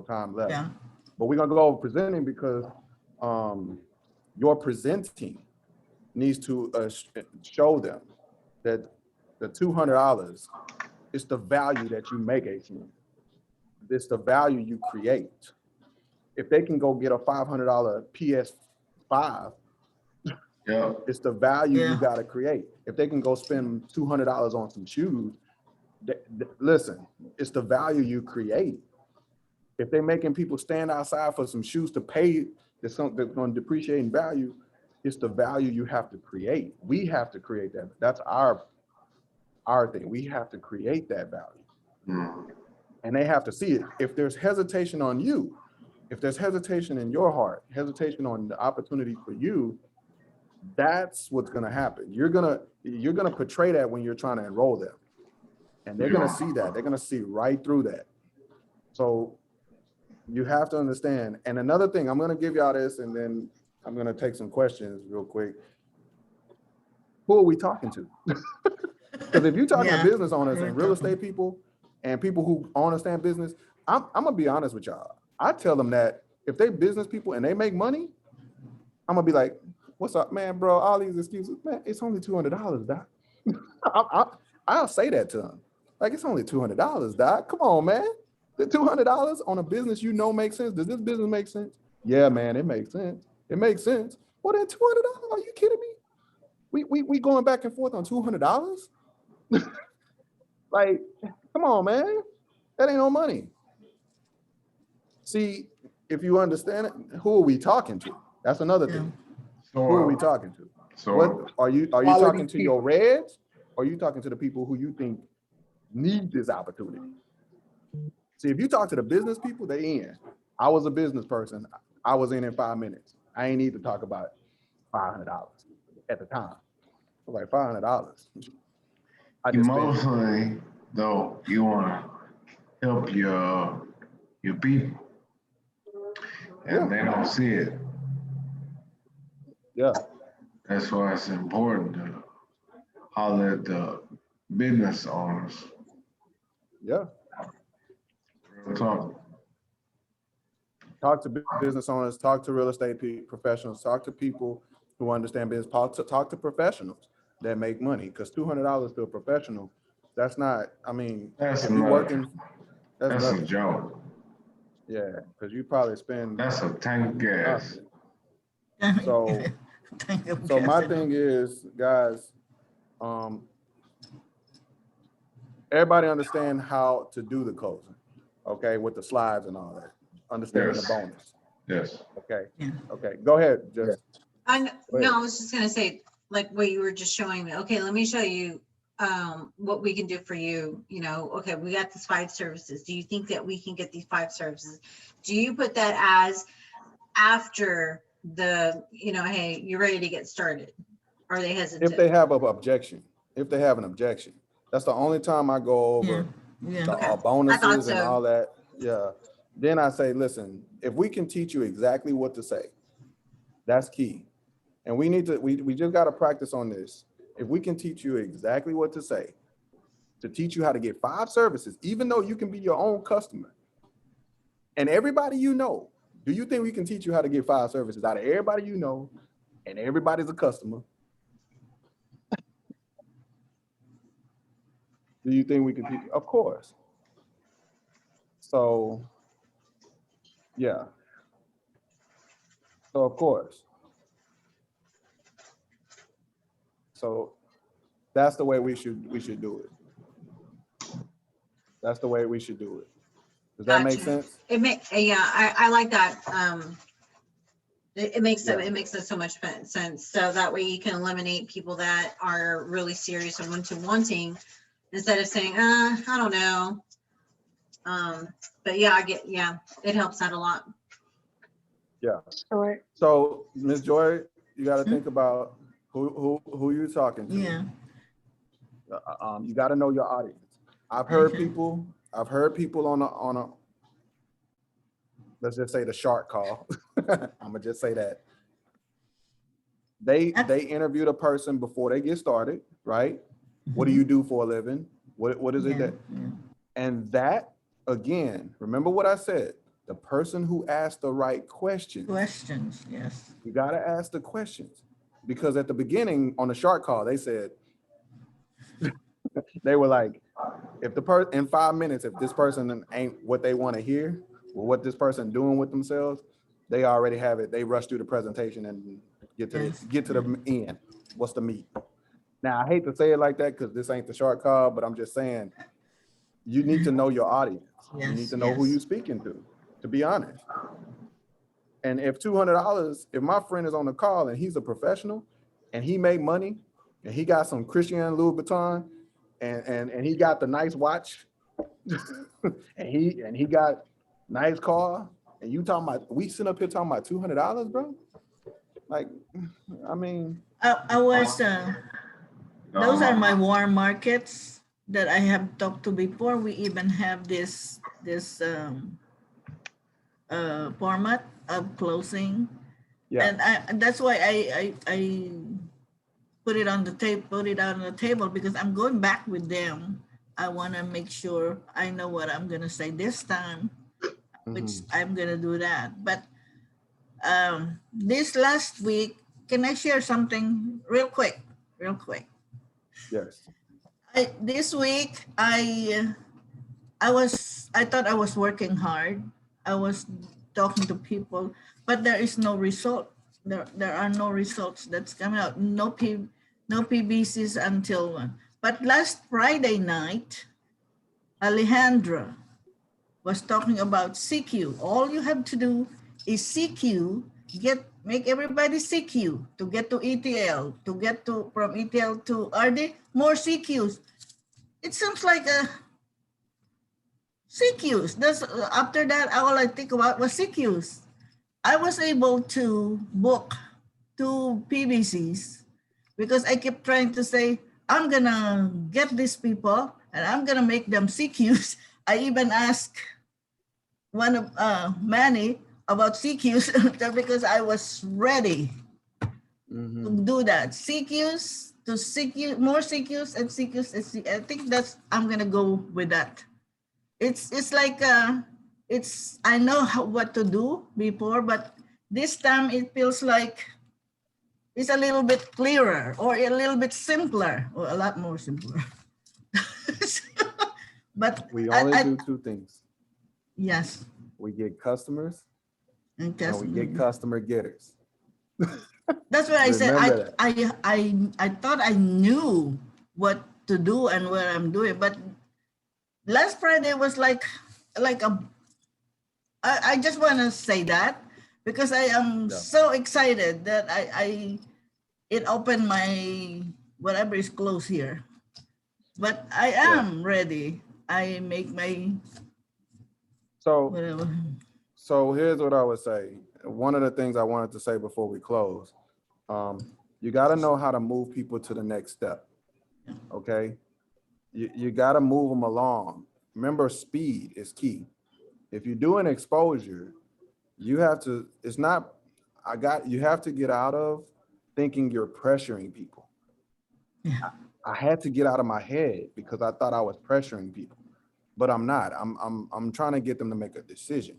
time left. Yeah. But we're gonna go over presenting because your presenting needs to show them that the $200 is the value that you make ATM. It's the value you create. If they can go get a $500 PS5, it's the value you got to create. If they can go spend $200 on some shoes, listen, it's the value you create. If they're making people stand outside for some shoes to pay, that's going to depreciate in value, it's the value you have to create. We have to create that. That's our thing. We have to create that value. And they have to see it. If there's hesitation on you, if there's hesitation in your heart, hesitation on the opportunity for you, that's what's going to happen. You're going to portray that when you're trying to enroll them. And they're going to see that. They're going to see right through that. So you have to understand. And another thing, I'm going to give y'all this and then I'm gonna take some questions real quick. Who are we talking to? Because if you're talking to business owners and real estate people and people who understand business, I'm gonna be honest with y'all. I tell them that if they business people and they make money, I'm gonna be like, what's up, man, bro? All these excuses, man, it's only $200, Doc. I'll say that to them. Like, it's only $200, Doc. Come on, man. The $200 on a business you know makes sense. Does this business make sense? Yeah, man, it makes sense. It makes sense. Well, then $200? Are you kidding me? We going back and forth on $200? Like, come on, man. That ain't no money. See, if you understand it, who are we talking to? That's another thing. Who are we talking to? What are you talking to your reds, or are you talking to the people who you think need this opportunity? See, if you talk to the business people, they in. I was a business person. I was in 5 minutes. I ain't need to talk about $500 at the time. I was like, $500. Emotionally, though, you want to help your people, and they don't see it. Yeah. That's why it's important to holler at the business owners. Yeah. Talk to business owners, talk to real estate professionals, talk to people who understand business, talk to professionals that make money. Because $200 to a professional, that's not, I mean, that's if you're working, that's a joke. Yeah, because you probably spend. That's a tank of gas. So, so my thing is, guys, everybody understand how to do the closing, okay, with the slides and all that. Understanding the bonus. Yes. Okay. Okay. Go ahead. Just. I was just gonna say, like what you were just showing me. Okay, let me show you what we can do for you. You know, okay, we got these 5 services. Do you think that we can get these 5 services? Do you put that as after the, you know, hey, you're ready to get started? Are they hesitant? If they have an objection, that's the only time I go over the bonuses and all that. Yeah. Then I say, listen, if we can teach you exactly what to say, that's key. And we need to, we just got to practice on this. If we can teach you exactly what to say, to teach you how to get 5 services, even though you can be your own customer and everybody you know, do you think we can teach you how to get 5 services out of everybody you know and everybody's a customer? Do you think we can teach? Of course. So, yeah. So, of course. So that's the way we should do it. That's the way we should do it. Does that make sense? I like that. It makes so much sense. So that way you can eliminate people that are really serious and wanting, instead of saying, I don't know. But yeah, it helps out a lot. Yeah. Sure. So Ms. Joy, you got to think about who you're talking to. Yeah. You got to know your audience. I've heard people on a let's just say the shark call. I'm gonna just say that. They interviewed a person before they get started, right? What do you do for a living? What is it that? And that, again, remember what I said, the person who asked the right questions. Yes. You got to ask the questions, because at the beginning on the shark call, they said, they were like, if the person in 5 minutes, if this person ain't what they want to hear, or what this person doing with themselves, they already have it. They rush through the presentation and get to the end. What's the meat? Now, I hate to say it like that because this ain't the shark call, but I'm just saying, you need to know your audience. You need to know who you're speaking to be honest. And if $200, if my friend is on the call and he's a professional and he make money and he got some Christian Louis Vuitton and he got the nice watch and he got nice car, and you talking about, we sit up here talking about $200, bro? Like, I mean, I was those are my warm markets that I have talked to before. We even have this format of closing. Yeah. And that's why I put it on the tape, put it out on the table, because I'm going back with them. I want to make sure I know what I'm going to say this time, which I'm going to do that. But this last week, can I share something real quick? Real quick. Yes. This week, I thought I was working hard. I was talking to people, but there is no result. There are no results that's coming out. No PBCs until one. But last Friday night, Alejandra was talking about CQ. All you have to do is CQ, make everybody CQ to get to ETL, to get to from ETL to RD, more CQs. It sounds like a CQs. That's after that, all I think about was CQs. I was able to book 2 PBCs because I kept trying to say, I'm gonna get these people and I'm gonna make them CQs. I even asked one of Manny about CQs because I was ready to do that. CQs to CQ, more CQs and CQs. I think I'm gonna go with that. It's like I know what to do before, but this time it feels like it's a little bit clearer or a little bit simpler or a lot more simpler. But We only do 2 things. Yes. We get customers And we get customer getters. That's what I said. Remember that. I thought I knew what to do and what I'm doing, but last Friday was like I just want to say that because I am so excited that it opened my whatever is closed here, but I am ready. I make my whatever. So here's what I would say. One of the things I wanted to say before we close, you got to know how to move people to the next step. Okay. You got to move them along. Remember, speed is key. If you're doing exposure, you have to, you have to get out of thinking you're pressuring people. Yeah. I had to get out of my head because I thought I was pressuring people, but I'm not. I'm trying to get them to make a decision.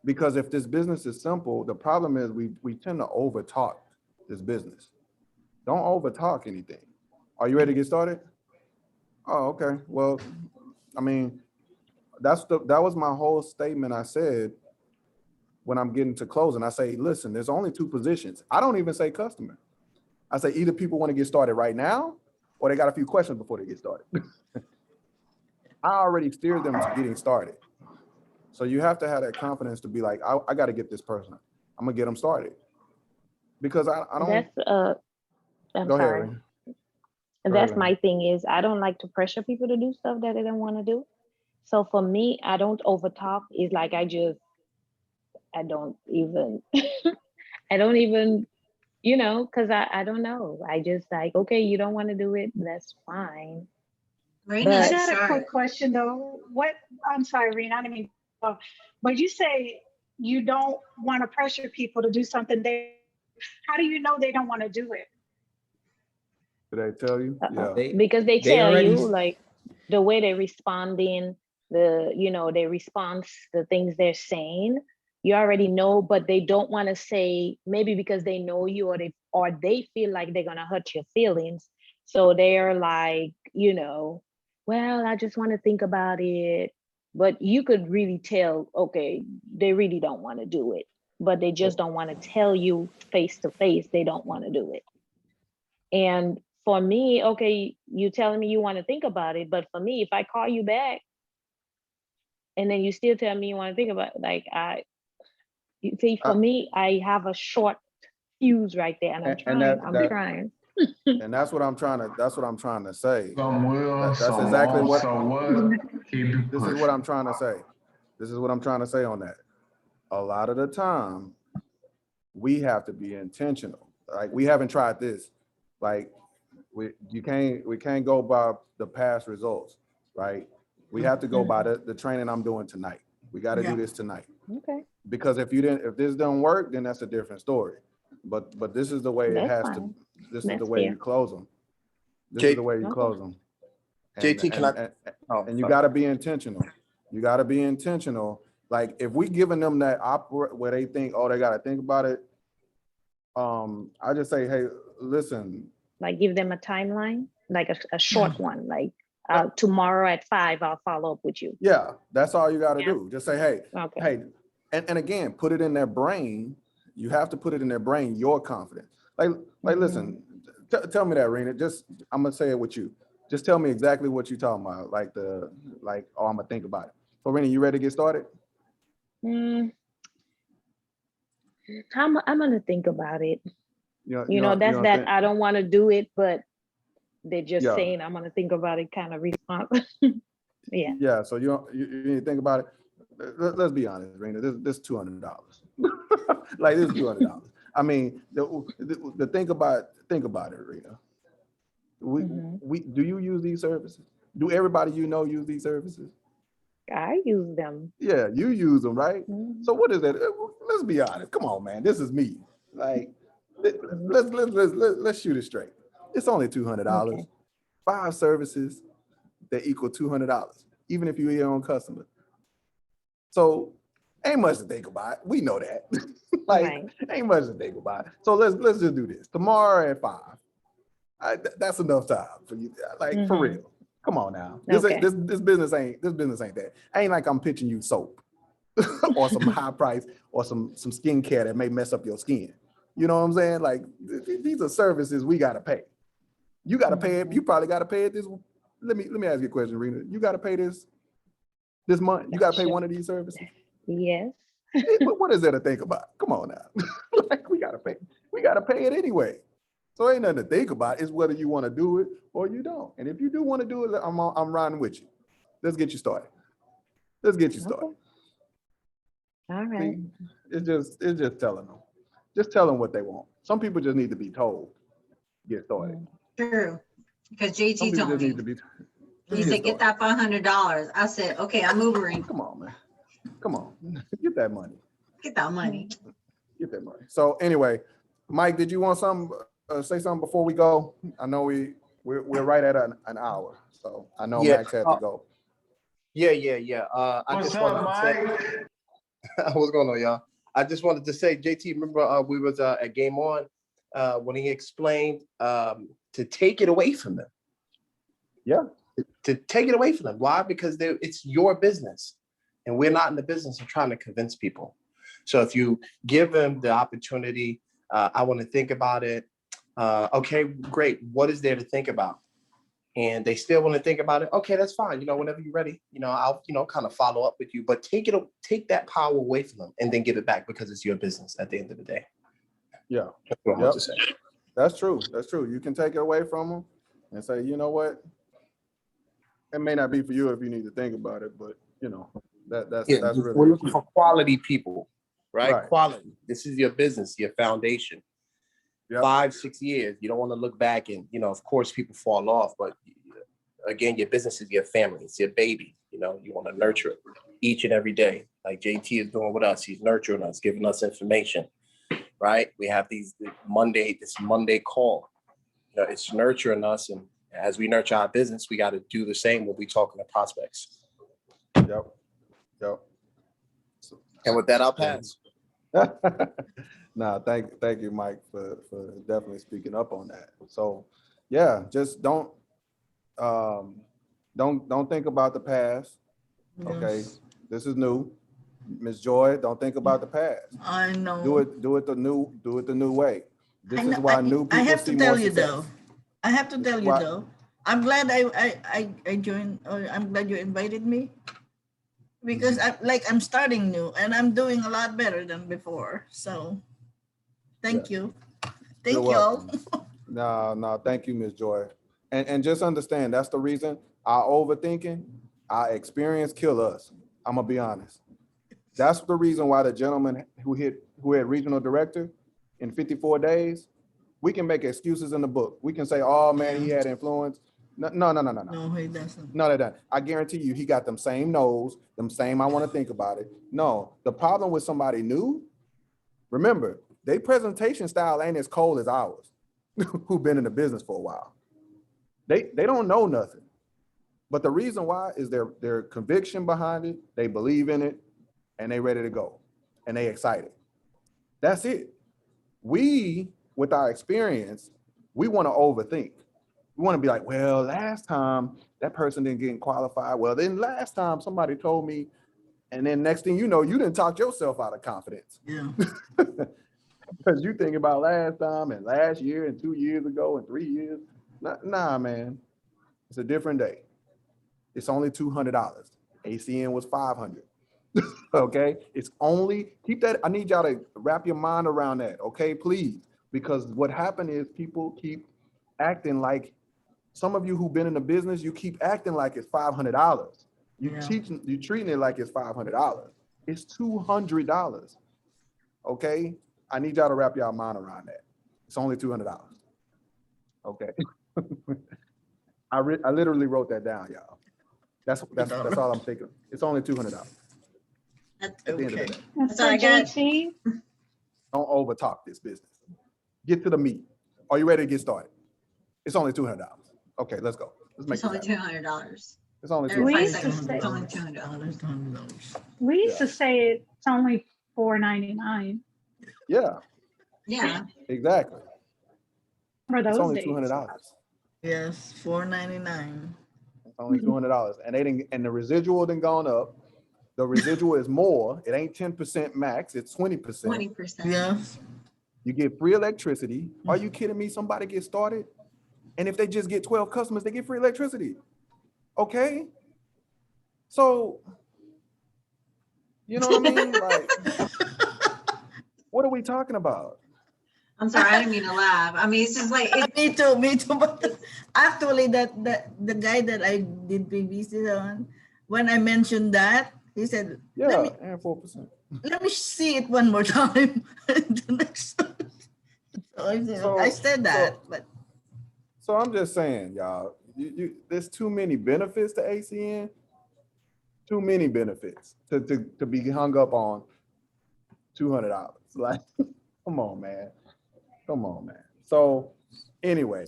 Because if this business is simple, the problem is we tend to over talk this business. Don't over talk anything. Are you ready to get started? Oh, okay. Well, I mean, that was my whole statement. I said, when I'm getting to closing, I say, listen, there's only 2 positions. I don't even say customer. I say either people want to get started right now or they got a few questions before they get started. I already steered them to getting started. So you have to have that confidence to be like, I got to get this person. I'm gonna get them started. Because I don't. That's I'm Go sorry. ahead. And that's my thing is I don't like to pressure people to do stuff that they don't want to do. So for me, I don't overtalk. It's like I don't even I don't even, because I don't know. I just like, okay, you don't want to do it, that's fine. Raina I should got a start. quick question though. I'm sorry, Rena, I didn't mean, but you say you don't want to pressure people to do something how do you know they don't want to do it? Did I tell you? Yeah. Because they tell already you like the way they're responding, their response, the things they're saying, you already know, but they don't want to say, maybe because they know you or they feel like they're gonna hurt your feelings. So they're like, well, I just want to think about it. But you could really tell, okay, they really don't want to do it, but they just don't want to tell you face to face they don't want to do it. And for me, okay, you telling me you want to think about it, but for me, if I call you back and then you still tell me you want to think about it, you see, for me, I have a short fuse right there, and I'm trying. And that's what I'm trying to say. Some will, That's some exactly won't, what. some would. Keep it This is pushing. what I'm trying to say. This is what I'm trying to say on that. A lot of the time, we have to be intentional. Like, we haven't tried this. Like, we can't go by the past results, right? We have to go by the training I'm doing tonight. We got to Yeah. do this tonight. Okay, Because if this don't work, then that's a different story. But this is the way it that's has fine. to. This is That's the way fair. you close them. This J- is the way you Okay. close them. JT, can I? Oh, And you sorry. got to be intentional. You got to be intentional. Like if we giving them that where they think, oh, they got to think about it. I just say, hey, listen. Like give them a timeline, like a short one, like tomorrow at 5, I'll follow up with you. Yeah, that's all you got to Yeah. do. Just say, hey, Okay. hey, and again, put it in their brain. You have to put it in their brain. You're confident. Like, listen, tell me that, Rena. Just I'm gonna say it with you. Just tell me exactly what you're talking about. Oh, I'm gonna think about it. So, Rena, you ready to get started? I'm gonna think about it. You know, that's that think? I don't want to do it, but they're just Yeah. saying I'm gonna think about it kind of response. Yeah. Yeah. So you need to think about it. Let's be honest, Rena. This $200. Like this is $200. I mean, the think about it, Rena. We do you use these services? Do everybody you know use these services? I use them. Yeah, you use them, right? Mhm. So what is that? Let's be honest. Come on, man. This is me. Like, let's shoot it straight. It's only $200. Okay. 5 services that equal $200, even if you're your own customer. So ain't much to think about. We know that. Right. Ain't much to think about. So let's just do this. Tomorrow at 5. That's enough time for you. Like for real. Come on now. This business ain't that. Ain't like I'm pitching you soap or some high price or some skincare that may mess up your skin. You know what I'm saying? Like these are services we gotta pay. You gotta pay it. You probably gotta pay it this. Let me ask you a question, Rena. You gotta pay this month. You gotta pay one of these services. Yes. But what is there to think about? Come on now. Like we gotta pay it anyway. So ain't nothing to think about. It's whether you want to do it or you don't. And if you do want to do it, I'm riding with you. Let's get you started. Okay. All right. See, it's just telling them. Just tell them what they want. Some people just need to be told. Get started. True. Because Some JT people told just me. need to be. He said, get that $500. I said, okay, I'm Ubering. Come on, man. Come on. Get that money. Get that money. Get that money. So anyway, Mike, did you want say something before we go? I know we're right at an hour. So I know Yeah. Max had to go. Yeah. I What's just up, wanted Mike? to say, what's going on, y'all? I just wanted to say, JT, remember we was at Game On when he explained to take it away from them. Yeah. To take it away from them. Why? Because it's your business, and we're not in the business of trying to convince people. So if you give them the opportunity, I want to think about it. Okay, great. What is there to think about? And they still want to think about it. Okay, that's fine. Whenever you're ready, I'll, kind of follow up with you, but take that power away from them and then give it back because it's your business at the end of the day. Yeah. That's what I want to say. That's true. That's true. You can take it away from them and say, you know what? It may not be for you if you need to think about it, but that's really we're looking for quality people, right? Right. Quality. This is your business, your foundation. Yep. 5-6 years. You don't want to look back and, of course, people fall off, but again, your business is your family. It's your baby. You want to nurture it each and every day. Like JT is doing with us. He's nurturing us, giving us information, right? We have this Monday call. It's nurturing us. And as we nurture our business, we got to do the same when we talking to prospects. Yep. And with that, I'll pass. No, thank you, Mike, for definitely speaking up on that. So yeah, just don't think about the past. Okay. Yes. This is new. Ms. Joy, don't think about the past. I know. Do it the new way. This I is know. why new people I have see to tell more you success. though. I have to tell you though. I'm glad I joined. Or I'm glad you invited me because I'm starting new and I'm doing a lot better than before. So thank you. Thank you all. No, thank you, Ms. Joy. And just understand that's the reason our overthinking, our experience kill us. I'm gonna be honest. That's the reason why the gentleman who had regional director in 54 days, we can make excuses in the book. We can say, oh man, he had influence. No. No, he doesn't. No, they don't. I guarantee you, he got them same no's, them same. I want to think about it. No, the problem with somebody new. Remember, their presentation style ain't as cold as ours, who've been in the business for a while. They don't know nothing. But the reason why is their conviction behind it, they believe in it, and they ready to go, and they excited. That's it. We, with our experience, we want to overthink. We want to be like, well, last time that person didn't get qualified. Well, then last time somebody told me, and then next thing you know, you didn't talk yourself out of confidence. Yeah. Because you think about last time and last year and 2 years ago and 3 years. Nah, man. It's a different day. It's only $200. ACN was $500. Okay? It's only, keep that, I need y'all to wrap your mind around that, okay? Please. Because what happened is people keep acting like, some of you who've been in the business, you keep acting like it's $500. You treating it like it's $500. It's $200. Okay? I need y'all to wrap y'all mind around that. It's only $200. Okay. I literally wrote that down, y'all. That's all I'm thinking. It's only $200. At the end of the day. That's So I got- JT. Don't over talk this business. Get to the meat. Are you ready to get started? It's only $200. Okay, let's go. Let's make It's only this happen. $200. It's only Every 5 We used to seconds, say- it's only $200. We used to say it's only $4.99 Yeah, Yeah. exactly. for It's those only days. $200. Yes, $4.99. It's only $200, and they didn't. And the residual didn't gone up. The residual is more. It ain't 10% max. It's 20%. 20%. Yes. You get free electricity. Are you kidding me? Somebody get started, and if they just get 12 customers, they get free electricity. Okay. So, you know what I mean? Like, what are we talking about? I'm sorry, I didn't mean to laugh. I mean, it's just like, Me too. But actually, the guy that I did PVC on, when I mentioned that, he said, Yeah, and 4%. let me see it one more time. The next time. So I said that, but So I'm just saying, y'all, there's too many benefits to ACN. Too many benefits to be hung up on $200. Like, come on, man. Come on, man. So anyway,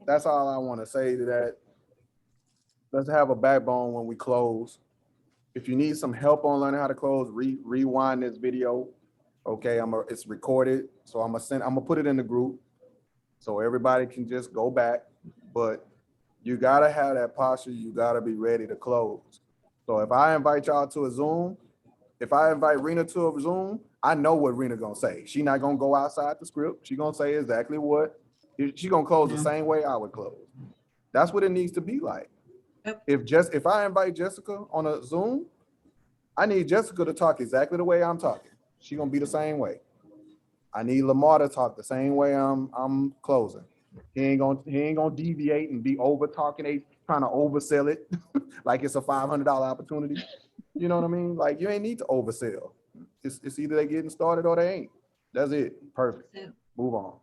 that's all I want to say to that. Let's have a backbone when we close. If you need some help on learning how to close, rewind this video. Okay, it's recorded. So I'm gonna put it in the group so everybody can just go back. But you gotta have that posture, you gotta be ready to close. So if I invite y'all to a Zoom, if I invite Rena to a Zoom, I know what Rena gonna say. She not gonna go outside the script. She gonna say exactly what, she gonna close the same way I would close. That's what it needs to be like. Yep. If I invite Jessica on a Zoom, I need Jessica to talk exactly the way I'm talking. She gonna be the same way. I need Lamar to talk the same way I'm closing. He ain't gonna deviate and be over talking, trying to oversell it like it's a $500 opportunity. You know what I mean? Like, you ain't need to oversell. It's either they getting started or they ain't. That's it. Perfect. Move on.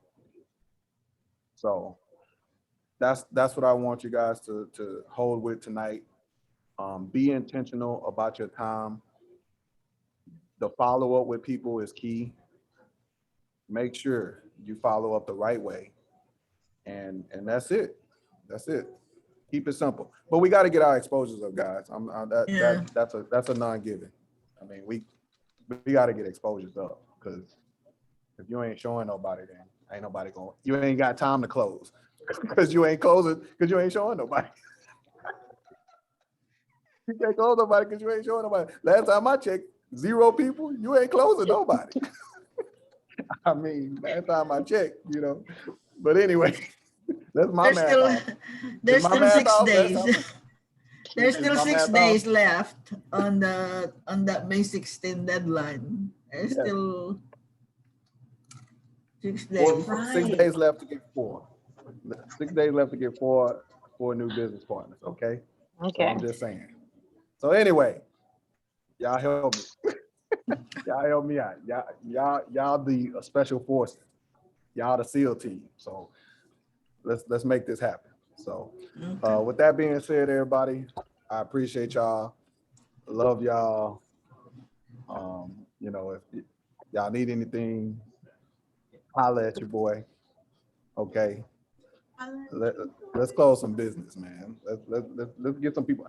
So that's what I want you guys to hold with tonight. Be intentional about your time. The follow-up with people is key. Make sure you follow up the right way. And that's it. That's it. Keep it simple. But we got to get our exposures up, guys. That's a non-given. I mean, we got to get exposures up, because if you ain't showing nobody, then ain't nobody going. You ain't got time to close because you ain't closing because you ain't showing nobody. You can't close nobody because you ain't showing nobody. Last time I checked, 0 people. You ain't closing nobody. I mean, last time I checked, you know. But anyway, that's my math. There's still 6 days. There's Is still my 6 math days left on that May 16 deadline. There's still 6 days. 6 days left to get 4. 6 days left to get four new business partners. Okay. Okay. So I'm just saying. So anyway, y'all help me. Y'all help me out. Y'all the special forces. Y'all the SEAL team. So let's make this happen. So Okay. with that being said, everybody, I appreciate y'all. Love y'all. You know, if y'all need anything, holla at your boy. Okay. Let's close some business, man. Let's get some people.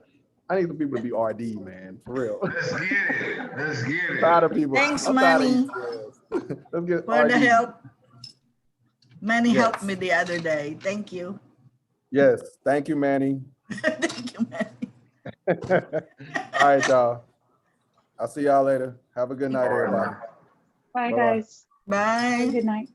I need some people to be RD, man, for real. Let's get it. Let's get it. Tired of people. Thanks, I'm tired of Manny, ECS. Let's get for the RD. help. Manny Yes. helped me the other day. Thank you. Yes. Thank you, Manny. Thank you, Manny. All right, y'all. I'll see y'all later. Have a good night, everybody. Bye, Bye-bye. guys. Bye. Good night.